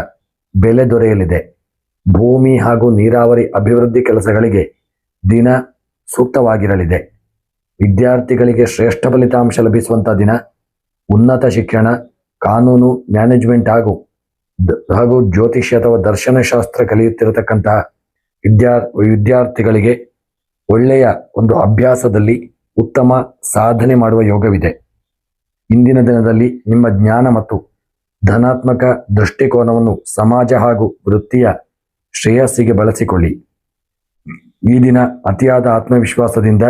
ಬೆಲೆ ದೊರೆಯಲಿದೆ. ಭೂಮಿ ಹಾಗೂ ನೀರಾವರಿ ಅಭಿವೃದ್ಧಿ ಕೆಲಸಗಳಿಗೆ ದಿನ ಸೂಕ್ತವಾಗಿರಲಿದೆ. ವಿದ್ಯಾರ್ಥಿಗಳಿಗೆ ಶ್ರೇಷ್ಠ ಫಲಿತಾಂಶ ಲಭಿಸುವಂಥ ದಿನ. ಉನ್ನತ ಶಿಕ್ಷಣ, ಕಾನೂನು, ಮ್ಯಾನೇಜ್ಮೆಂಟ್ ಹಾಗೂ ಜ್ಯೋತಿಷ್ಯ ಅಥವಾ ದರ್ಶನಶಾಸ್ತ್ರ ಕಲಿಯುತ್ತಿರತಕ್ಕಂತಹ ವಿದ್ಯಾರ್ಥಿಗಳಿಗೆ ಒಳ್ಳೆಯ ಒಂದು ಅಭ್ಯಾಸದಲ್ಲಿ ಉತ್ತಮ ಸಾಧನೆ ಮಾಡುವ ಯೋಗವಿದೆ. ಇಂದಿನ ದಿನದಲ್ಲಿ ನಿಮ್ಮ ಜ್ಞಾನ ಮತ್ತು ಧನಾತ್ಮಕ ದೃಷ್ಟಿಕೋನವನ್ನು ಸಮಾಜ ಹಾಗೂ ವೃತ್ತಿಯ ಶ್ರೇಯಸ್ಸಿಗೆ ಬಳಸಿಕೊಳ್ಳಿ. ಈ ದಿನ ಅತಿಯಾದ ಆತ್ಮವಿಶ್ವಾಸದಿಂದ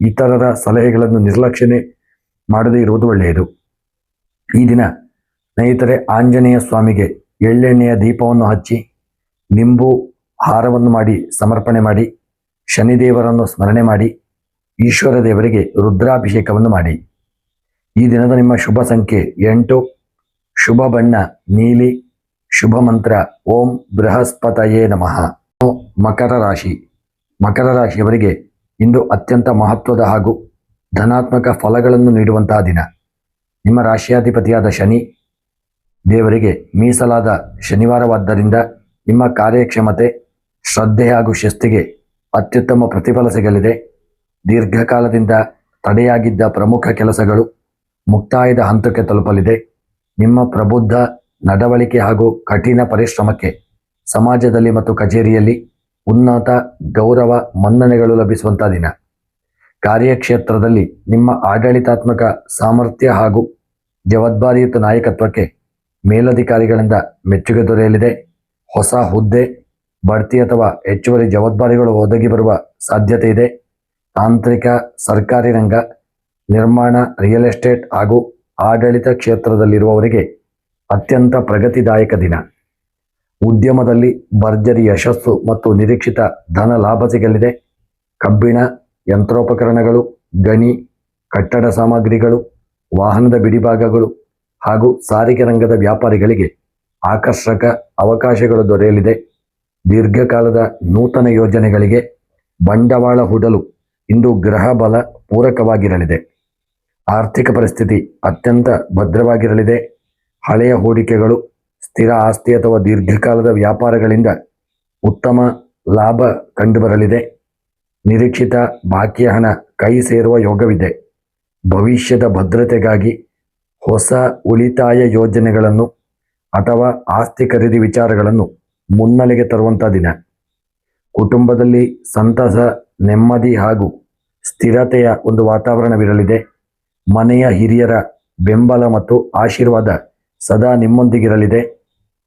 ಇತರರ ಸಲಹೆಗಳನ್ನು ನಿರ್ಲಕ್ಷ್ಯನೆ ಮಾಡದೇ ಇರುವುದು ಒಳ್ಳೆಯದು. ಈ ದಿನ ಸ್ನೇಹಿತರೆ, ಆಂಜನೇಯ ಸ್ವಾಮಿಗೆ ಎಳ್ಳೆಣ್ಣೆಯ ದೀಪವನ್ನು ಹಚ್ಚಿ ನಿಂಬು ಹಾರವನ್ನು ಮಾಡಿ ಸಮರ್ಪಣೆ ಮಾಡಿ, ಶನಿದೇವರನ್ನು ಸ್ಮರಣೆ ಮಾಡಿ, ಈಶ್ವರ ದೇವರಿಗೆ ರುದ್ರಾಭಿಷೇಕವನ್ನು ಮಾಡಿ. ಈ ದಿನದ ನಿಮ್ಮ ಶುಭ ಸಂಖ್ಯೆ 8, ಶುಭ ಬಣ್ಣ ನೀಲಿ, ಶುಭ ಮಂತ್ರ ಓಂ ಬೃಹಸ್ಪತಯೇ ನಮಃ. ಮಕರ ರಾಶಿ. ಮಕರ ರಾಶಿಯವರಿಗೆ ಇಂದು ಅತ್ಯಂತ ಮಹತ್ವದ ಹಾಗೂ ಧನಾತ್ಮಕ ಫಲಗಳನ್ನು ನೀಡುವಂತಹ ದಿನ. ನಿಮ್ಮ ರಾಶಿಯಾಧಿಪತಿಯಾದ ಶನಿ ದೇವರಿಗೆ ಮೀಸಲಾದ ಶನಿವಾರವಾದ್ದರಿಂದ ನಿಮ್ಮ ಕಾರ್ಯಕ್ಷಮತೆ, ಶ್ರದ್ಧೆ ಹಾಗೂ ಶಿಸ್ತಿಗೆ ಅತ್ಯುತ್ತಮ ಪ್ರತಿಫಲ ಸಿಗಲಿದೆ. ದೀರ್ಘಕಾಲದಿಂದ ತಡೆಯಾಗಿದ್ದ ಪ್ರಮುಖ ಕೆಲಸಗಳು ಮುಕ್ತಾಯದ ಹಂತಕ್ಕೆ ತಲುಪಲಿದೆ. ನಿಮ್ಮ ಪ್ರಬುದ್ಧ ನಡವಳಿಕೆ ಹಾಗೂ ಕಠಿಣ ಪರಿಶ್ರಮಕ್ಕೆ ಸಮಾಜದಲ್ಲಿ ಮತ್ತು ಕಚೇರಿಯಲ್ಲಿ ಉನ್ನತ ಗೌರವ ಮನ್ನಣೆಗಳು ಲಭಿಸುವಂಥ ದಿನ. ಕಾರ್ಯಕ್ಷೇತ್ರದಲ್ಲಿ ನಿಮ್ಮ ಆಡಳಿತಾತ್ಮಕ ಸಾಮರ್ಥ್ಯ ಹಾಗೂ ಜವಾಬ್ದಾರಿಯುತ ನಾಯಕತ್ವಕ್ಕೆ ಮೇಲಧಿಕಾರಿಗಳಿಂದ ಮೆಚ್ಚುಗೆ ದೊರೆಯಲಿದೆ. ಹೊಸ ಹುದ್ದೆ, ಬಡ್ತಿ ಅಥವಾ ಹೆಚ್ಚುವರಿ ಜವಾಬ್ದಾರಿಗಳು ಒದಗಿ ಬರುವ ಸಾಧ್ಯತೆ ಇದೆ. ತಾಂತ್ರಿಕ, ಸರ್ಕಾರಿ ರಂಗ, ನಿರ್ಮಾಣ, ರಿಯಲ್ ಎಸ್ಟೇಟ್ ಹಾಗೂ ಆಡಳಿತ ಕ್ಷೇತ್ರದಲ್ಲಿರುವವರಿಗೆ ಅತ್ಯಂತ ಪ್ರಗತಿದಾಯಕ ದಿನ. ಉದ್ಯಮದಲ್ಲಿ ಭರ್ಜರಿ ಯಶಸ್ಸು ಮತ್ತು ನಿರೀಕ್ಷಿತ ಧನ ಲಾಭ ಸಿಗಲಿದೆ. ಕಬ್ಬಿಣ, ಯಂತ್ರೋಪಕರಣಗಳು, ಗಣಿ, ಕಟ್ಟಡ ಸಾಮಗ್ರಿಗಳು, ವಾಹನದ ಬಿಡಿಭಾಗಗಳು ಹಾಗೂ ಸಾರಿಗೆ ರಂಗದ ವ್ಯಾಪಾರಿಗಳಿಗೆ ಆಕರ್ಷಕ ಅವಕಾಶಗಳು ದೊರೆಯಲಿದೆ. ದೀರ್ಘಕಾಲದ ನೂತನ ಯೋಜನೆಗಳಿಗೆ ಬಂಡವಾಳ ಹೂಡಲು ಇಂದು ಗ್ರಹ ಬಲ ಪೂರಕವಾಗಿರಲಿದೆ. ಆರ್ಥಿಕ ಪರಿಸ್ಥಿತಿ ಅತ್ಯಂತ ಭದ್ರವಾಗಿರಲಿದೆ. ಹಳೆಯ ಹೂಡಿಕೆಗಳು, ಸ್ಥಿರ ಆಸ್ತಿ ಅಥವಾ ದೀರ್ಘಕಾಲದ ವ್ಯಾಪಾರಗಳಿಂದ ಉತ್ತಮ ಲಾಭ ಕಂಡುಬರಲಿದೆ. ನಿರೀಕ್ಷಿತ ಬಾಕಿ ಹಣ ಕೈ ಸೇರುವ ಯೋಗವಿದೆ. ಭವಿಷ್ಯದ ಭದ್ರತೆಗಾಗಿ ಹೊಸ ಉಳಿತಾಯ ಯೋಜನೆಗಳನ್ನು ಅಥವಾ ಆಸ್ತಿ ಖರೀದಿ ವಿಚಾರಗಳನ್ನು ಮುನ್ನೆಲೆಗೆ ತರುವಂಥ ದಿನ. ಕುಟುಂಬದಲ್ಲಿ ಸಂತಸ, ನೆಮ್ಮದಿ ಹಾಗೂ ಸ್ಥಿರತೆಯ ಒಂದು ವಾತಾವರಣವಿರಲಿದೆ. ಮನೆಯ ಹಿರಿಯರ ಬೆಂಬಲ ಮತ್ತು ಆಶೀರ್ವಾದ ಸದಾ ನಿಮ್ಮೊಂದಿಗಿರಲಿದೆ.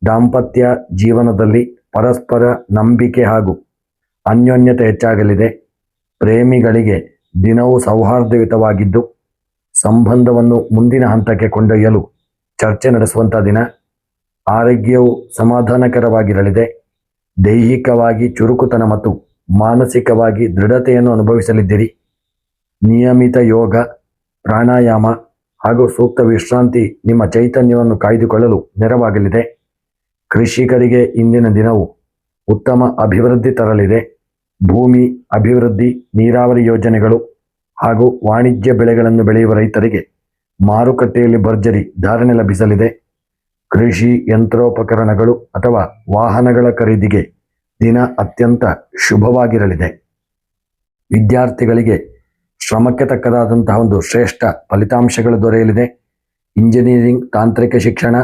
ದಾಂಪತ್ಯ ಜೀವನದಲ್ಲಿ ಪರಸ್ಪರ ನಂಬಿಕೆ ಹಾಗೂ ಅನ್ಯೋನ್ಯತೆ ಹೆಚ್ಚಾಗಲಿದೆ. ಪ್ರೇಮಿಗಳಿಗೆ ದಿನವೂ ಸೌಹಾರ್ದಯುತವಾಗಿದ್ದು ಸಂಬಂಧವನ್ನು ಮುಂದಿನ ಹಂತಕ್ಕೆ ಕೊಂಡೊಯ್ಯಲು ಚರ್ಚೆ ನಡೆಸುವಂಥ ದಿನ. ಆರೋಗ್ಯವು ಸಮಾಧಾನಕರವಾಗಿರಲಿದೆ. ದೈಹಿಕವಾಗಿ ಚುರುಕುತನ ಮತ್ತು ಮಾನಸಿಕವಾಗಿ ದೃಢತೆಯನ್ನು ಅನುಭವಿಸಲಿದ್ದೀರಿ. ನಿಯಮಿತ ಯೋಗ, ಪ್ರಾಣಾಯಾಮ ಹಾಗೂ ಸೂಕ್ತ ವಿಶ್ರಾಂತಿ ನಿಮ್ಮ ಚೈತನ್ಯವನ್ನು ಕಾಯ್ದುಕೊಳ್ಳಲು ನೆರವಾಗಲಿದೆ. ಕೃಷಿಕರಿಗೆ ಇಂದಿನ ದಿನವು ಉತ್ತಮ ಅಭಿವೃದ್ಧಿ ತರಲಿದೆ. ಭೂಮಿ ಅಭಿವೃದ್ಧಿ, ನೀರಾವರಿ ಯೋಜನೆಗಳು ಹಾಗೂ ವಾಣಿಜ್ಯ ಬೆಳೆಗಳನ್ನು ಬೆಳೆಯುವ ರೈತರಿಗೆ ಮಾರುಕಟ್ಟೆಯಲ್ಲಿ ಭರ್ಜರಿ ಧಾರಣೆ ಲಭಿಸಲಿದೆ. ಕೃಷಿ ಯಂತ್ರೋಪಕರಣಗಳು ಅಥವಾ ವಾಹನಗಳ ಖರೀದಿಗೆ ದಿನ ಅತ್ಯಂತ ಶುಭವಾಗಿರಲಿದೆ. ವಿದ್ಯಾರ್ಥಿಗಳಿಗೆ ಶ್ರಮಕ್ಕೆ ತಕ್ಕದಾದಂತಹ ಒಂದು ಶ್ರೇಷ್ಠ ಫಲಿತಾಂಶಗಳು ದೊರೆಯಲಿದೆ. ಇಂಜಿನಿಯರಿಂಗ್, ತಾಂತ್ರಿಕ ಶಿಕ್ಷಣ,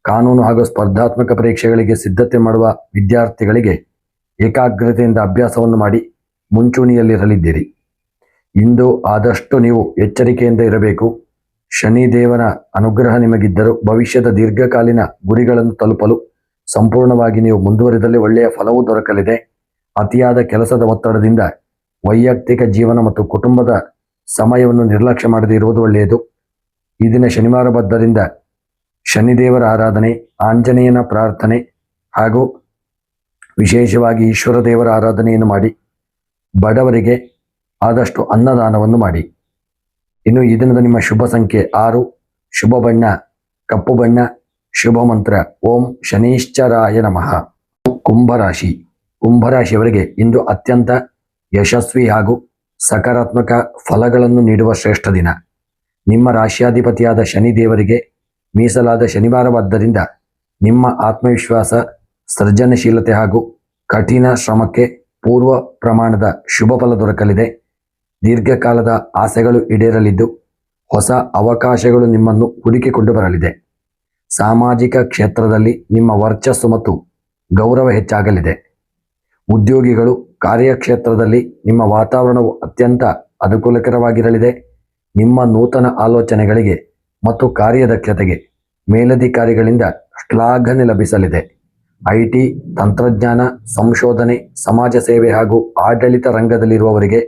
ಕಾನೂನು ಹಾಗೂ ಸ್ಪರ್ಧಾತ್ಮಕ ಪರೀಕ್ಷೆಗಳಿಗೆ ಸಿದ್ಧತೆ ಮಾಡುವ ವಿದ್ಯಾರ್ಥಿಗಳಿಗೆ ಏಕಾಗ್ರತೆಯಿಂದ ಅಭ್ಯಾಸವನ್ನು ಮಾಡಿ ಮುಂಚೂಣಿಯಲ್ಲಿರಲಿದ್ದೀರಿ. ಇಂದು ಆದಷ್ಟು ನೀವು ಎಚ್ಚರಿಕೆಯಿಂದ ಇರಬೇಕು. ಶನಿದೇವನ ಅನುಗ್ರಹ ನಿಮಗಿದ್ದರೂ ಭವಿಷ್ಯದ ದೀರ್ಘಕಾಲೀನ ಗುರಿಗಳನ್ನು ತಲುಪಲು ಸಂಪೂರ್ಣವಾಗಿ ನೀವು ಮುಂದುವರಿದಲ್ಲಿ ಒಳ್ಳೆಯ ಫಲವೂ ದೊರಕಲಿದೆ. ಅತಿಯಾದ ಕೆಲಸದ ಒತ್ತಡದಿಂದ ವೈಯಕ್ತಿಕ ಜೀವನ ಮತ್ತು ಕುಟುಂಬದ ಸಮಯವನ್ನು ನಿರ್ಲಕ್ಷ್ಯ ಮಾಡದೇ ಇರುವುದು ಒಳ್ಳೆಯದು. ಈ ದಿನ ಶನಿವಾರ ಬದ್ದರಿಂದ ಶನಿದೇವರ ಆರಾಧನೆ, ಆಂಜನೇಯನ ಪ್ರಾರ್ಥನೆ ಹಾಗೂ ವಿಶೇಷವಾಗಿ ಈಶ್ವರ ದೇವರ ಆರಾಧನೆಯನ್ನು ಮಾಡಿ ಬಡವರಿಗೆ ಆದಷ್ಟು ಅನ್ನದಾನವನ್ನು ಮಾಡಿ. ಇನ್ನು ಈ ದಿನದ ನಿಮ್ಮ ಶುಭ ಸಂಖ್ಯೆ 6, ಶುಭ ಬಣ್ಣ ಕಪ್ಪು ಬಣ್ಣ, ಶುಭ ಮಂತ್ರ ಓಂ ಶನೀಶ್ಚರಾಯ ನಮಃ. ಕುಂಭರಾಶಿ. ಕುಂಭರಾಶಿಯವರಿಗೆ ಇಂದು ಅತ್ಯಂತ ಯಶಸ್ವಿ ಹಾಗೂ ಸಕಾರಾತ್ಮಕ ಫಲಗಳನ್ನು ನೀಡುವ ಶ್ರೇಷ್ಠ ದಿನ. ನಿಮ್ಮ ರಾಶಿಯಾಧಿಪತಿಯಾದ ಶನಿ ದೇವರಿಗೆ ಮೀಸಲಾದ ಶನಿವಾರವಾದ್ದರಿಂದ ನಿಮ್ಮ ಆತ್ಮವಿಶ್ವಾಸ, ಸೃಜನಶೀಲತೆ ಹಾಗೂ ಕಠಿಣ ಶ್ರಮಕ್ಕೆ ಪೂರ್ವ ಪ್ರಮಾಣದ ಶುಭ ಫಲ ದೊರಕಲಿದೆ. ದೀರ್ಘಕಾಲದ ಆಸೆಗಳು ಈಡೇರಲಿದ್ದು ಹೊಸ ಅವಕಾಶಗಳು ನಿಮ್ಮನ್ನು ಹುಡುಕಿಕೊಂಡು ಬರಲಿದೆ. ಸಾಮಾಜಿಕ ಕ್ಷೇತ್ರದಲ್ಲಿ ನಿಮ್ಮ ವರ್ಚಸ್ಸು ಮತ್ತು ಗೌರವ ಹೆಚ್ಚಾಗಲಿದೆ. ಉದ್ಯೋಗಿಗಳು ಕಾರ್ಯಕ್ಷೇತ್ರದಲ್ಲಿ ನಿಮ್ಮ ವಾತಾವರಣವು ಅತ್ಯಂತ ಅನುಕೂಲಕರವಾಗಿರಲಿದೆ. ನಿಮ್ಮ ನೂತನ ಆಲೋಚನೆಗಳಿಗೆ ಮತ್ತು ಕಾರ್ಯದಕ್ಷತೆಗೆ ಮೇಲಧಿಕಾರಿಗಳಿಂದ ಶ್ಲಾಘನೆ ಲಭಿಸಲಿದೆ. IT, ತಂತ್ರಜ್ಞಾನ, ಸಂಶೋಧನೆ, ಸಮಾಜ ಸೇವೆ ಹಾಗೂ ಆಡಳಿತ ರಂಗದಲ್ಲಿರುವವರಿಗೆ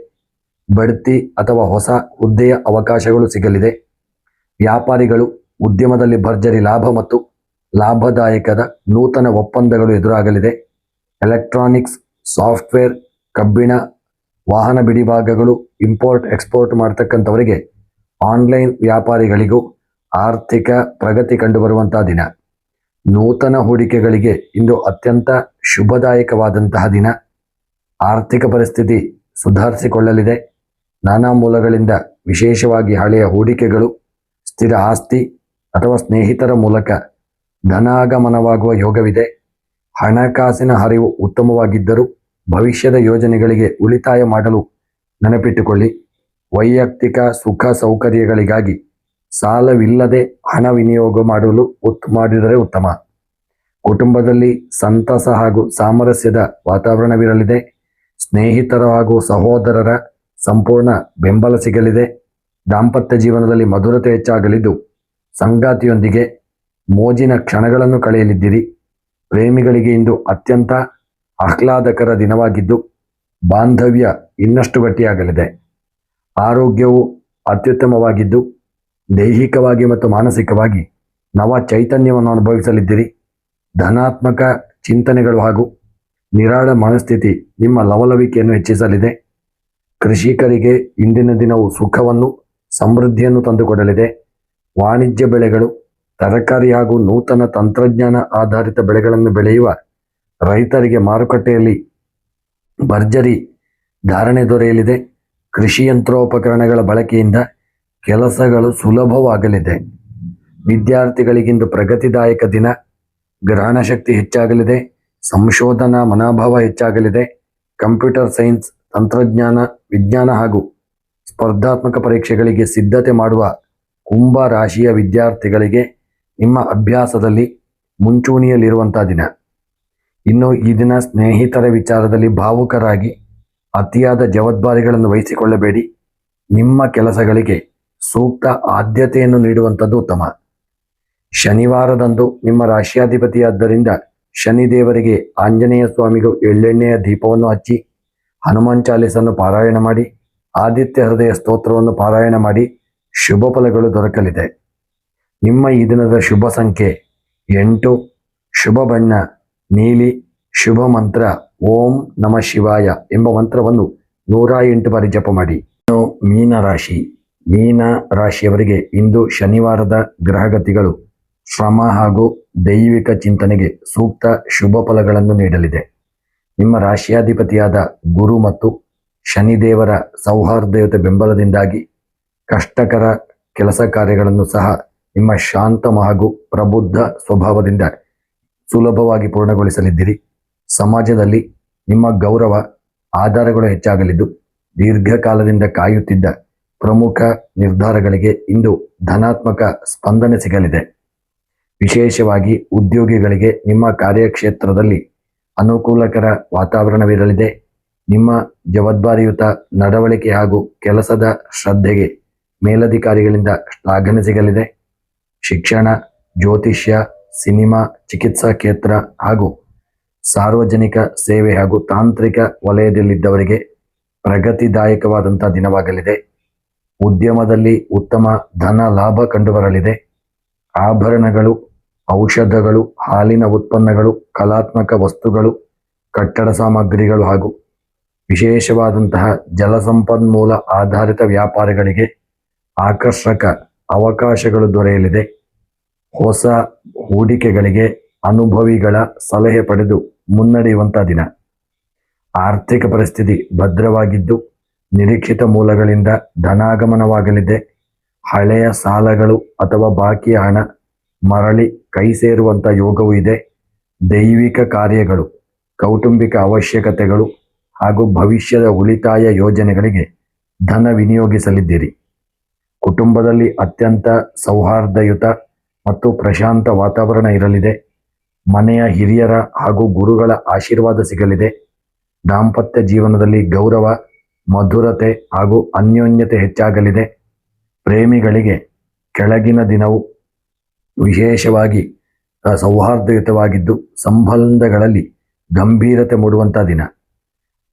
ಬಡ್ತಿ ಅಥವಾ ಹೊಸ ಹುದ್ದೆಯ ಅವಕಾಶಗಳು ಸಿಗಲಿದೆ. ವ್ಯಾಪಾರಿಗಳು ಉದ್ಯಮದಲ್ಲಿ ಭರ್ಜರಿ ಲಾಭ ಮತ್ತು ಲಾಭದಾಯಕದ ನೂತನ ಒಪ್ಪಂದಗಳು ಎದುರಾಗಲಿದೆ. ಎಲೆಕ್ಟ್ರಾನಿಕ್ಸ್, ಸಾಫ್ಟ್ವೇರ್, ಕಬ್ಬಿಣ, ವಾಹನ ಬಿಡಿಭಾಗಗಳು, ಇಂಪೋರ್ಟ್ ಎಕ್ಸ್ಪೋರ್ಟ್ ಮಾಡ್ತಕ್ಕಂಥವರಿಗೆ, ಆನ್ಲೈನ್ ವ್ಯಾಪಾರಿಗಳಿಗೂ ಆರ್ಥಿಕ ಪ್ರಗತಿ ಕಂಡುಬರುವಂತಹ ದಿನ. ನೂತನ ಹೂಡಿಕೆಗಳಿಗೆ ಇಂದು ಅತ್ಯಂತ ಶುಭದಾಯಕವಾದಂತಹ ದಿನ. ಆರ್ಥಿಕ ಪರಿಸ್ಥಿತಿ ಸುಧಾರಿಸಿಕೊಳ್ಳಲಿದೆ. ನಾನಾ ಮೂಲಗಳಿಂದ, ವಿಶೇಷವಾಗಿ ಹಳೆಯ ಹೂಡಿಕೆಗಳು, ಸ್ಥಿರ ಆಸ್ತಿ ಅಥವಾ ಸ್ನೇಹಿತರ ಮೂಲಕ ಧನಾಗಮನವಾಗುವ ಯೋಗವಿದೆ. ಹಣಕಾಸಿನ ಹರಿವು ಉತ್ತಮವಾಗಿದ್ದರೂ ಭವಿಷ್ಯದ ಯೋಜನೆಗಳಿಗೆ ಉಳಿತಾಯ ಮಾಡಲು ನೆನಪಿಟ್ಟುಕೊಳ್ಳಿ. ವೈಯಕ್ತಿಕ ಸುಖ ಸೌಕರ್ಯಗಳಿಗಾಗಿ ಸಾಲವಿಲ್ಲದೆ ಹಣ ವಿನಿಯೋಗ ಮಾಡಿದರೆ ಉತ್ತಮ. ಕುಟುಂಬದಲ್ಲಿ ಸಂತಸ ಹಾಗೂ ಸಾಮರಸ್ಯದ ವಾತಾವರಣವಿರಲಿದೆ. ಸ್ನೇಹಿತರ ಹಾಗೂ ಸಹೋದರರ ಸಂಪೂರ್ಣ ಬೆಂಬಲ ಸಿಗಲಿದೆ. ದಾಂಪತ್ಯ ಜೀವನದಲ್ಲಿ ಮಧುರತೆ ಹೆಚ್ಚಾಗಲಿದ್ದು ಸಂಗಾತಿಯೊಂದಿಗೆ ಮೋಜಿನ ಕ್ಷಣಗಳನ್ನು ಕಳೆಯಲಿದ್ದೀರಿ. ಪ್ರೇಮಿಗಳಿಗೆ ಇಂದು ಅತ್ಯಂತ ಆಹ್ಲಾದಕರ ದಿನವಾಗಿದ್ದು ಬಾಂಧವ್ಯ ಇನ್ನಷ್ಟು ಗಟ್ಟಿಯಾಗಲಿದೆ. ಆರೋಗ್ಯವು ಅತ್ಯುತ್ತಮವಾಗಿದ್ದು ದೈಹಿಕವಾಗಿ ಮತ್ತು ಮಾನಸಿಕವಾಗಿ ನವ ಚೈತನ್ಯವನ್ನು ಅನುಭವಿಸಲಿದ್ದೀರಿ. ಧನಾತ್ಮಕ ಚಿಂತನೆಗಳು ಹಾಗೂ ನಿರಾಳ ಮನಸ್ಥಿತಿ ನಿಮ್ಮ ಲವಲವಿಕೆಯನ್ನು ಹೆಚ್ಚಿಸಲಿದೆ. ಕೃಷಿಕರಿಗೆ ಇಂದಿನ ದಿನವು ಸುಖವನ್ನು, ಸಮೃದ್ಧಿಯನ್ನು ತಂದುಕೊಡಲಿದೆ. ವಾಣಿಜ್ಯ ಬೆಳೆಗಳು, ತರಕಾರಿ ಹಾಗೂ ನೂತನ ತಂತ್ರಜ್ಞಾನ ಆಧಾರಿತ ಬೆಳೆಗಳನ್ನು ಬೆಳೆಯುವ ರೈತರಿಗೆ ಮಾರುಕಟ್ಟೆಯಲ್ಲಿ ಭರ್ಜರಿ ಧಾರಣೆ ದೊರೆಯಲಿದೆ. ಕೃಷಿ ಯಂತ್ರೋಪಕರಣಗಳ ಬಳಕೆಯಿಂದ ಕೆಲಸಗಳು ಸುಲಭವಾಗಲಿದೆ. ವಿದ್ಯಾರ್ಥಿಗಳಿಗಿಂದು ಪ್ರಗತಿದಾಯಕ ದಿನ. ಗ್ರಹಣ ಶಕ್ತಿ ಹೆಚ್ಚಾಗಲಿದೆ. ಸಂಶೋಧನಾ ಮನೋಭಾವ ಹೆಚ್ಚಾಗಲಿದೆ. ಕಂಪ್ಯೂಟರ್ ಸೈನ್ಸ್, ತಂತ್ರಜ್ಞಾನ, ವಿಜ್ಞಾನ ಹಾಗೂ ಸ್ಪರ್ಧಾತ್ಮಕ ಪರೀಕ್ಷೆಗಳಿಗೆ ಸಿದ್ಧತೆ ಮಾಡುವ ಕುಂಭ ರಾಶಿಯ ವಿದ್ಯಾರ್ಥಿಗಳಿಗೆ ನಿಮ್ಮ ಅಭ್ಯಾಸದಲ್ಲಿ ಮುಂಚೂಣಿಯಲ್ಲಿರುವಂಥ ದಿನ. ಇನ್ನು ಈ ದಿನ ಸ್ನೇಹಿತರ ವಿಚಾರದಲ್ಲಿ ಭಾವುಕರಾಗಿ ಅತಿಯಾದ ಜವಾಬ್ದಾರಿಗಳನ್ನು ವಹಿಸಿಕೊಳ್ಳಬೇಡಿ. ನಿಮ್ಮ ಕೆಲಸಗಳಿಗೆ ಸೂಕ್ತ ಆದ್ಯತೆಯನ್ನು ನೀಡುವಂಥದ್ದು ಉತ್ತಮ. ಶನಿವಾರದಂದು ನಿಮ್ಮ ರಾಶಿಯಾಧಿಪತಿಯಾದ್ದರಿಂದ ಶನಿದೇವರಿಗೆ ಆಂಜನೇಯ ಸ್ವಾಮಿಗೂ ಎಳ್ಳೆಣ್ಣೆಯ ದೀಪವನ್ನು ಹಚ್ಚಿ, ಹನುಮಾನ್ ಚಾಲೀಸನ್ನು ಪಾರಾಯಣ ಮಾಡಿ, ಆದಿತ್ಯ ಹೃದಯ ಸ್ತೋತ್ರವನ್ನು ಪಾರಾಯಣ ಮಾಡಿ ಶುಭ ಫಲಗಳು ದೊರಕಲಿದೆ. ನಿಮ್ಮ ಈ ದಿನದ ಶುಭ ಸಂಖ್ಯೆ 8, ಶುಭ ಬಣ್ಣ ನೀಲಿ, ಶುಭ ಮಂತ್ರ ಓಂ ನಮಃ ಶಿವಾಯ ಎಂಬ ಮಂತ್ರವನ್ನು 108 ಬಾರಿ ಜಪ ಮಾಡಿ. ಇನ್ನು ಮೀನ ರಾಶಿಯವರಿಗೆ ಇಂದು ಶನಿವಾರದ ಗ್ರಹಗತಿಗಳು ಶ್ರಮ ಹಾಗೂ ದೈವಿಕ ಚಿಂತನೆಗೆ ಸೂಕ್ತ ಶುಭ ಫಲಗಳನ್ನು ನೀಡಲಿದೆ. ನಿಮ್ಮ ರಾಶಿಯಾಧಿಪತಿಯಾದ ಗುರು ಮತ್ತು ಶನಿದೇವರ ಸೌಹಾರ್ದಯುತ ಬೆಂಬಲದಿಂದಾಗಿ ಕಷ್ಟಕರ ಕೆಲಸ ಕಾರ್ಯಗಳನ್ನು ಸಹ ನಿಮ್ಮ ಶಾಂತ ಹಾಗೂ ಪ್ರಬುದ್ಧ ಸ್ವಭಾವದಿಂದ ಸುಲಭವಾಗಿ ಪೂರ್ಣಗೊಳಿಸಲಿದ್ದೀರಿ. ಸಮಾಜದಲ್ಲಿ ನಿಮ್ಮ ಗೌರವ ಆಧಾರಗಳು ಹೆಚ್ಚಾಗಲಿದ್ದು ದೀರ್ಘಕಾಲದಿಂದ ಕಾಯುತ್ತಿದ್ದ ಪ್ರಮುಖ ನಿರ್ಧಾರಗಳಿಗೆ ಇಂದು ಧನಾತ್ಮಕ ಸ್ಪಂದನೆ ಸಿಗಲಿದೆ. ವಿಶೇಷವಾಗಿ ಉದ್ಯೋಗಿಗಳಿಗೆ ನಿಮ್ಮ ಕಾರ್ಯಕ್ಷೇತ್ರದಲ್ಲಿ ಅನುಕೂಲಕರ ವಾತಾವರಣವಿರಲಿದೆ. ನಿಮ್ಮ ಜವಾಬ್ದಾರಿಯುತ ನಡವಳಿಕೆ ಹಾಗೂ ಕೆಲಸದ ಶ್ರದ್ಧೆಗೆ ಮೇಲಧಿಕಾರಿಗಳಿಂದ ಶ್ಲಾಘನೆ ಸಿಗಲಿದೆ. ಶಿಕ್ಷಣ, ಜ್ಯೋತಿಷ್ಯ, ಸಿನಿಮಾ, ಚಿಕಿತ್ಸಾ ಕ್ಷೇತ್ರ ಹಾಗೂ ಸಾರ್ವಜನಿಕ ಸೇವೆ ಹಾಗೂ ತಾಂತ್ರಿಕ ವಲಯದಲ್ಲಿದ್ದವರಿಗೆ ಪ್ರಗತಿದಾಯಕವಾದಂಥ ದಿನವಾಗಲಿದೆ. ಉದ್ಯಮದಲ್ಲಿ ಉತ್ತಮ ಧನ ಲಾಭ ಕಂಡುಬರಲಿದೆ. ಆಭರಣಗಳು, ಔಷಧಗಳು, ಹಾಲಿನ ಉತ್ಪನ್ನಗಳು, ಕಲಾತ್ಮಕ ವಸ್ತುಗಳು, ಕಟ್ಟಡ ಸಾಮಗ್ರಿಗಳು ಹಾಗೂ ವಿಶೇಷವಾದಂತಹ ಜಲಸಂಪನ್ಮೂಲ ಆಧಾರಿತ ವ್ಯಾಪಾರಿಗಳಿಗೆ ಆಕರ್ಷಕ ಅವಕಾಶಗಳು ದೊರೆಯಲಿದೆ. ಹೊಸ ಹೂಡಿಕೆಗಳಿಗೆ ಅನುಭವಿಗಳ ಸಲಹೆ ಪಡೆದು ಮುನ್ನಡೆಯುವಂಥ ದಿನ. ಆರ್ಥಿಕ ಪರಿಸ್ಥಿತಿ ಭದ್ರವಾಗಿದ್ದು ನಿರೀಕ್ಷಿತ ಮೂಲಗಳಿಂದ ಧನಾಗಮನವಾಗಲಿದೆ. ಹಳೆಯ ಸಾಲಗಳು ಅಥವಾ ಬಾಕಿಯ ಹಣ ಮರಳಿ ಕೈ ಸೇರುವಂಥ ಯೋಗವೂ ಇದೆ. ದೈವಿಕ ಕಾರ್ಯಗಳು, ಕೌಟುಂಬಿಕ ಅವಶ್ಯಕತೆಗಳು ಹಾಗೂ ಭವಿಷ್ಯದ ಉಳಿತಾಯ ಯೋಜನೆಗಳಿಗೆ ಧನ ವಿನಿಯೋಗಿಸಲಿದ್ದೀರಿ. ಕುಟುಂಬದಲ್ಲಿ ಅತ್ಯಂತ ಸೌಹಾರ್ದಯುತ ಮತ್ತು ಪ್ರಶಾಂತ ವಾತಾವರಣ ಇರಲಿದೆ. ಮನೆಯ ಹಿರಿಯರ ಹಾಗೂ ಗುರುಗಳ ಆಶೀರ್ವಾದ ಸಿಗಲಿದೆ. ದಾಂಪತ್ಯ ಜೀವನದಲ್ಲಿ ಗೌರವ, ಮಧುರತೆ ಹಾಗೂ ಅನ್ಯೋನ್ಯತೆ ಹೆಚ್ಚಾಗಲಿದೆ. ಪ್ರೇಮಿಗಳಿಗೆ ಕೆಳಗಿನ ದಿನವು ವಿಶೇಷವಾಗಿ ಸೌಹಾರ್ದಯುತವಾಗಿದ್ದು ಸಂಬಂಧಗಳಲ್ಲಿ ಗಂಭೀರತೆ ಮೂಡುವಂಥ ದಿನ.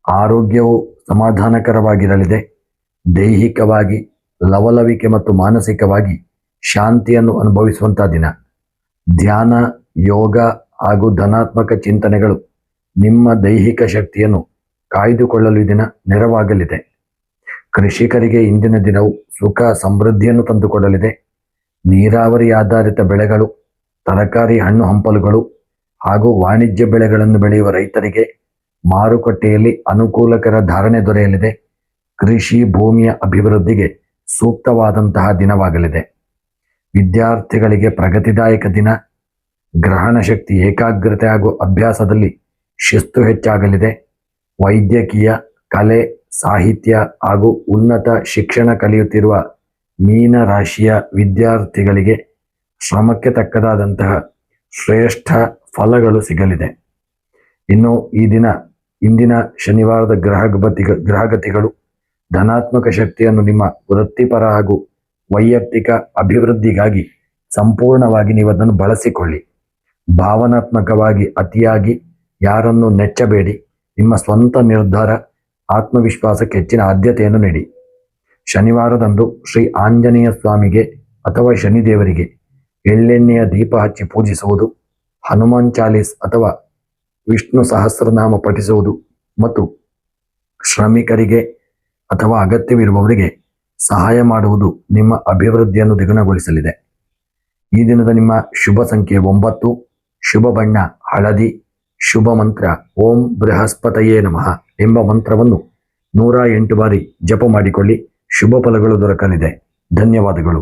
ಆರೋಗ್ಯವು ಸಮಾಧಾನಕರವಾಗಿರಲಿದೆ. ದೈಹಿಕವಾಗಿ ಲವಲವಿಕೆ ಮತ್ತು ಮಾನಸಿಕವಾಗಿ ಶಾಂತಿಯನ್ನು ಅನುಭವಿಸುವಂತಹ ದಿನ. ಧ್ಯಾನ, ಯೋಗ ಹಾಗೂ ಧನಾತ್ಮಕ ಚಿಂತನೆಗಳು ನಿಮ್ಮ ದೈಹಿಕ ಶಕ್ತಿಯನ್ನು ಕಾಯ್ದುಕೊಳ್ಳಲು ಈ ದಿನ ನೆರವಾಗಲಿದೆ. ಕೃಷಿಕರಿಗೆ ಇಂದಿನ ದಿನವು ಸುಖ ಸಮೃದ್ಧಿಯನ್ನು ತಂದುಕೊಡಲಿದೆ. ನೀರಾವರಿ ಆಧಾರಿತ ಬೆಳೆಗಳು, ತರಕಾರಿ, ಹಣ್ಣು ಹಂಪಲುಗಳು ಹಾಗೂ ವಾಣಿಜ್ಯ ಬೆಳೆಗಳನ್ನು ಬೆಳೆಯುವ ರೈತರಿಗೆ ಮಾರುಕಟ್ಟೆಯಲ್ಲಿ ಅನುಕೂಲಕರ ಧಾರಣೆ ದೊರೆಯಲಿದೆ. ಕೃಷಿ ಭೂಮಿಯ ಅಭಿವೃದ್ಧಿಗೆ ಸೂಕ್ತವಾದಂತಹ ದಿನವಾಗಲಿದೆ. ವಿದ್ಯಾರ್ಥಿಗಳಿಗೆ ಪ್ರಗತಿದಾಯಕ ದಿನ. ಗ್ರಹಣ ಶಕ್ತಿ, ಏಕಾಗ್ರತೆ ಹಾಗೂ ಅಭ್ಯಾಸದಲ್ಲಿ ಶಿಸ್ತು ಹೆಚ್ಚಾಗಲಿದೆ. ವೈದ್ಯಕೀಯ, ಕಲೆ, ಸಾಹಿತ್ಯ ಹಾಗೂ ಉನ್ನತ ಶಿಕ್ಷಣ ಕಲಿಯುತ್ತಿರುವ ಮೀನ ರಾಶಿಯ ವಿದ್ಯಾರ್ಥಿಗಳಿಗೆ ಶ್ರಮಕ್ಕೆ ತಕ್ಕದಾದಂತಹ ಶ್ರೇಷ್ಠ ಫಲಗಳು ಸಿಗಲಿದೆ. ಇನ್ನು ಇಂದಿನ ಶನಿವಾರದ ಗ್ರಹಗತಿಗಳು ಧನಾತ್ಮಕ ಶಕ್ತಿಯನ್ನು ನಿಮ್ಮ ವೃತ್ತಿಪರ ಹಾಗೂ ವೈಯಕ್ತಿಕ ಅಭಿವೃದ್ಧಿಗಾಗಿ ಸಂಪೂರ್ಣವಾಗಿ ನೀವು ಅದನ್ನು ಬಳಸಿಕೊಳ್ಳಿ. ಭಾವನಾತ್ಮಕವಾಗಿ ಅತಿಯಾಗಿ ಯಾರನ್ನು ನೆಚ್ಚಬೇಡಿ. ನಿಮ್ಮ ಸ್ವಂತ ನಿರ್ಧಾರ, ಆತ್ಮವಿಶ್ವಾಸಕ್ಕೆ ಹೆಚ್ಚಿನ ಆದ್ಯತೆಯನ್ನು ನೀಡಿ. ಶನಿವಾರದಂದು ಶ್ರೀ ಆಂಜನೇಯ ಸ್ವಾಮಿಗೆ ಅಥವಾ ಶನಿದೇವರಿಗೆ ಎಳ್ಳೆಣ್ಣೆಯ ದೀಪ ಹಚ್ಚಿ ಪೂಜಿಸುವುದು, ಹನುಮಾನ್ ಚಾಲೀಸ್ ಅಥವಾ ವಿಷ್ಣು ಸಹಸ್ರನಾಮ ಪಠಿಸುವುದು ಮತ್ತು ಶ್ರಮಿಕರಿಗೆ ಅಥವಾ ಅಗತ್ಯವಿರುವವರಿಗೆ ಸಹಾಯ ಮಾಡುವುದು ನಿಮ್ಮ ಅಭಿವೃದ್ಧಿಯನ್ನು ದ್ವಿಗುಣಗೊಳಿಸಲಿದೆ. ಈ ದಿನದ ನಿಮ್ಮ ಶುಭ ಸಂಖ್ಯೆ 9, ಶುಭ ಬಣ್ಣ ಹಳದಿ, ಶುಭ ಮಂತ್ರ ಓಂ ಬೃಹಸ್ಪತಯೇ ನಮಃ ಎಂಬ ಮಂತ್ರವನ್ನು 108 ಬಾರಿ ಜಪ ಮಾಡಿಕೊಳ್ಳಿ. ಶುಭ ಫಲಗಳು ದೊರಕಲಿದೆ. ಧನ್ಯವಾದಗಳು.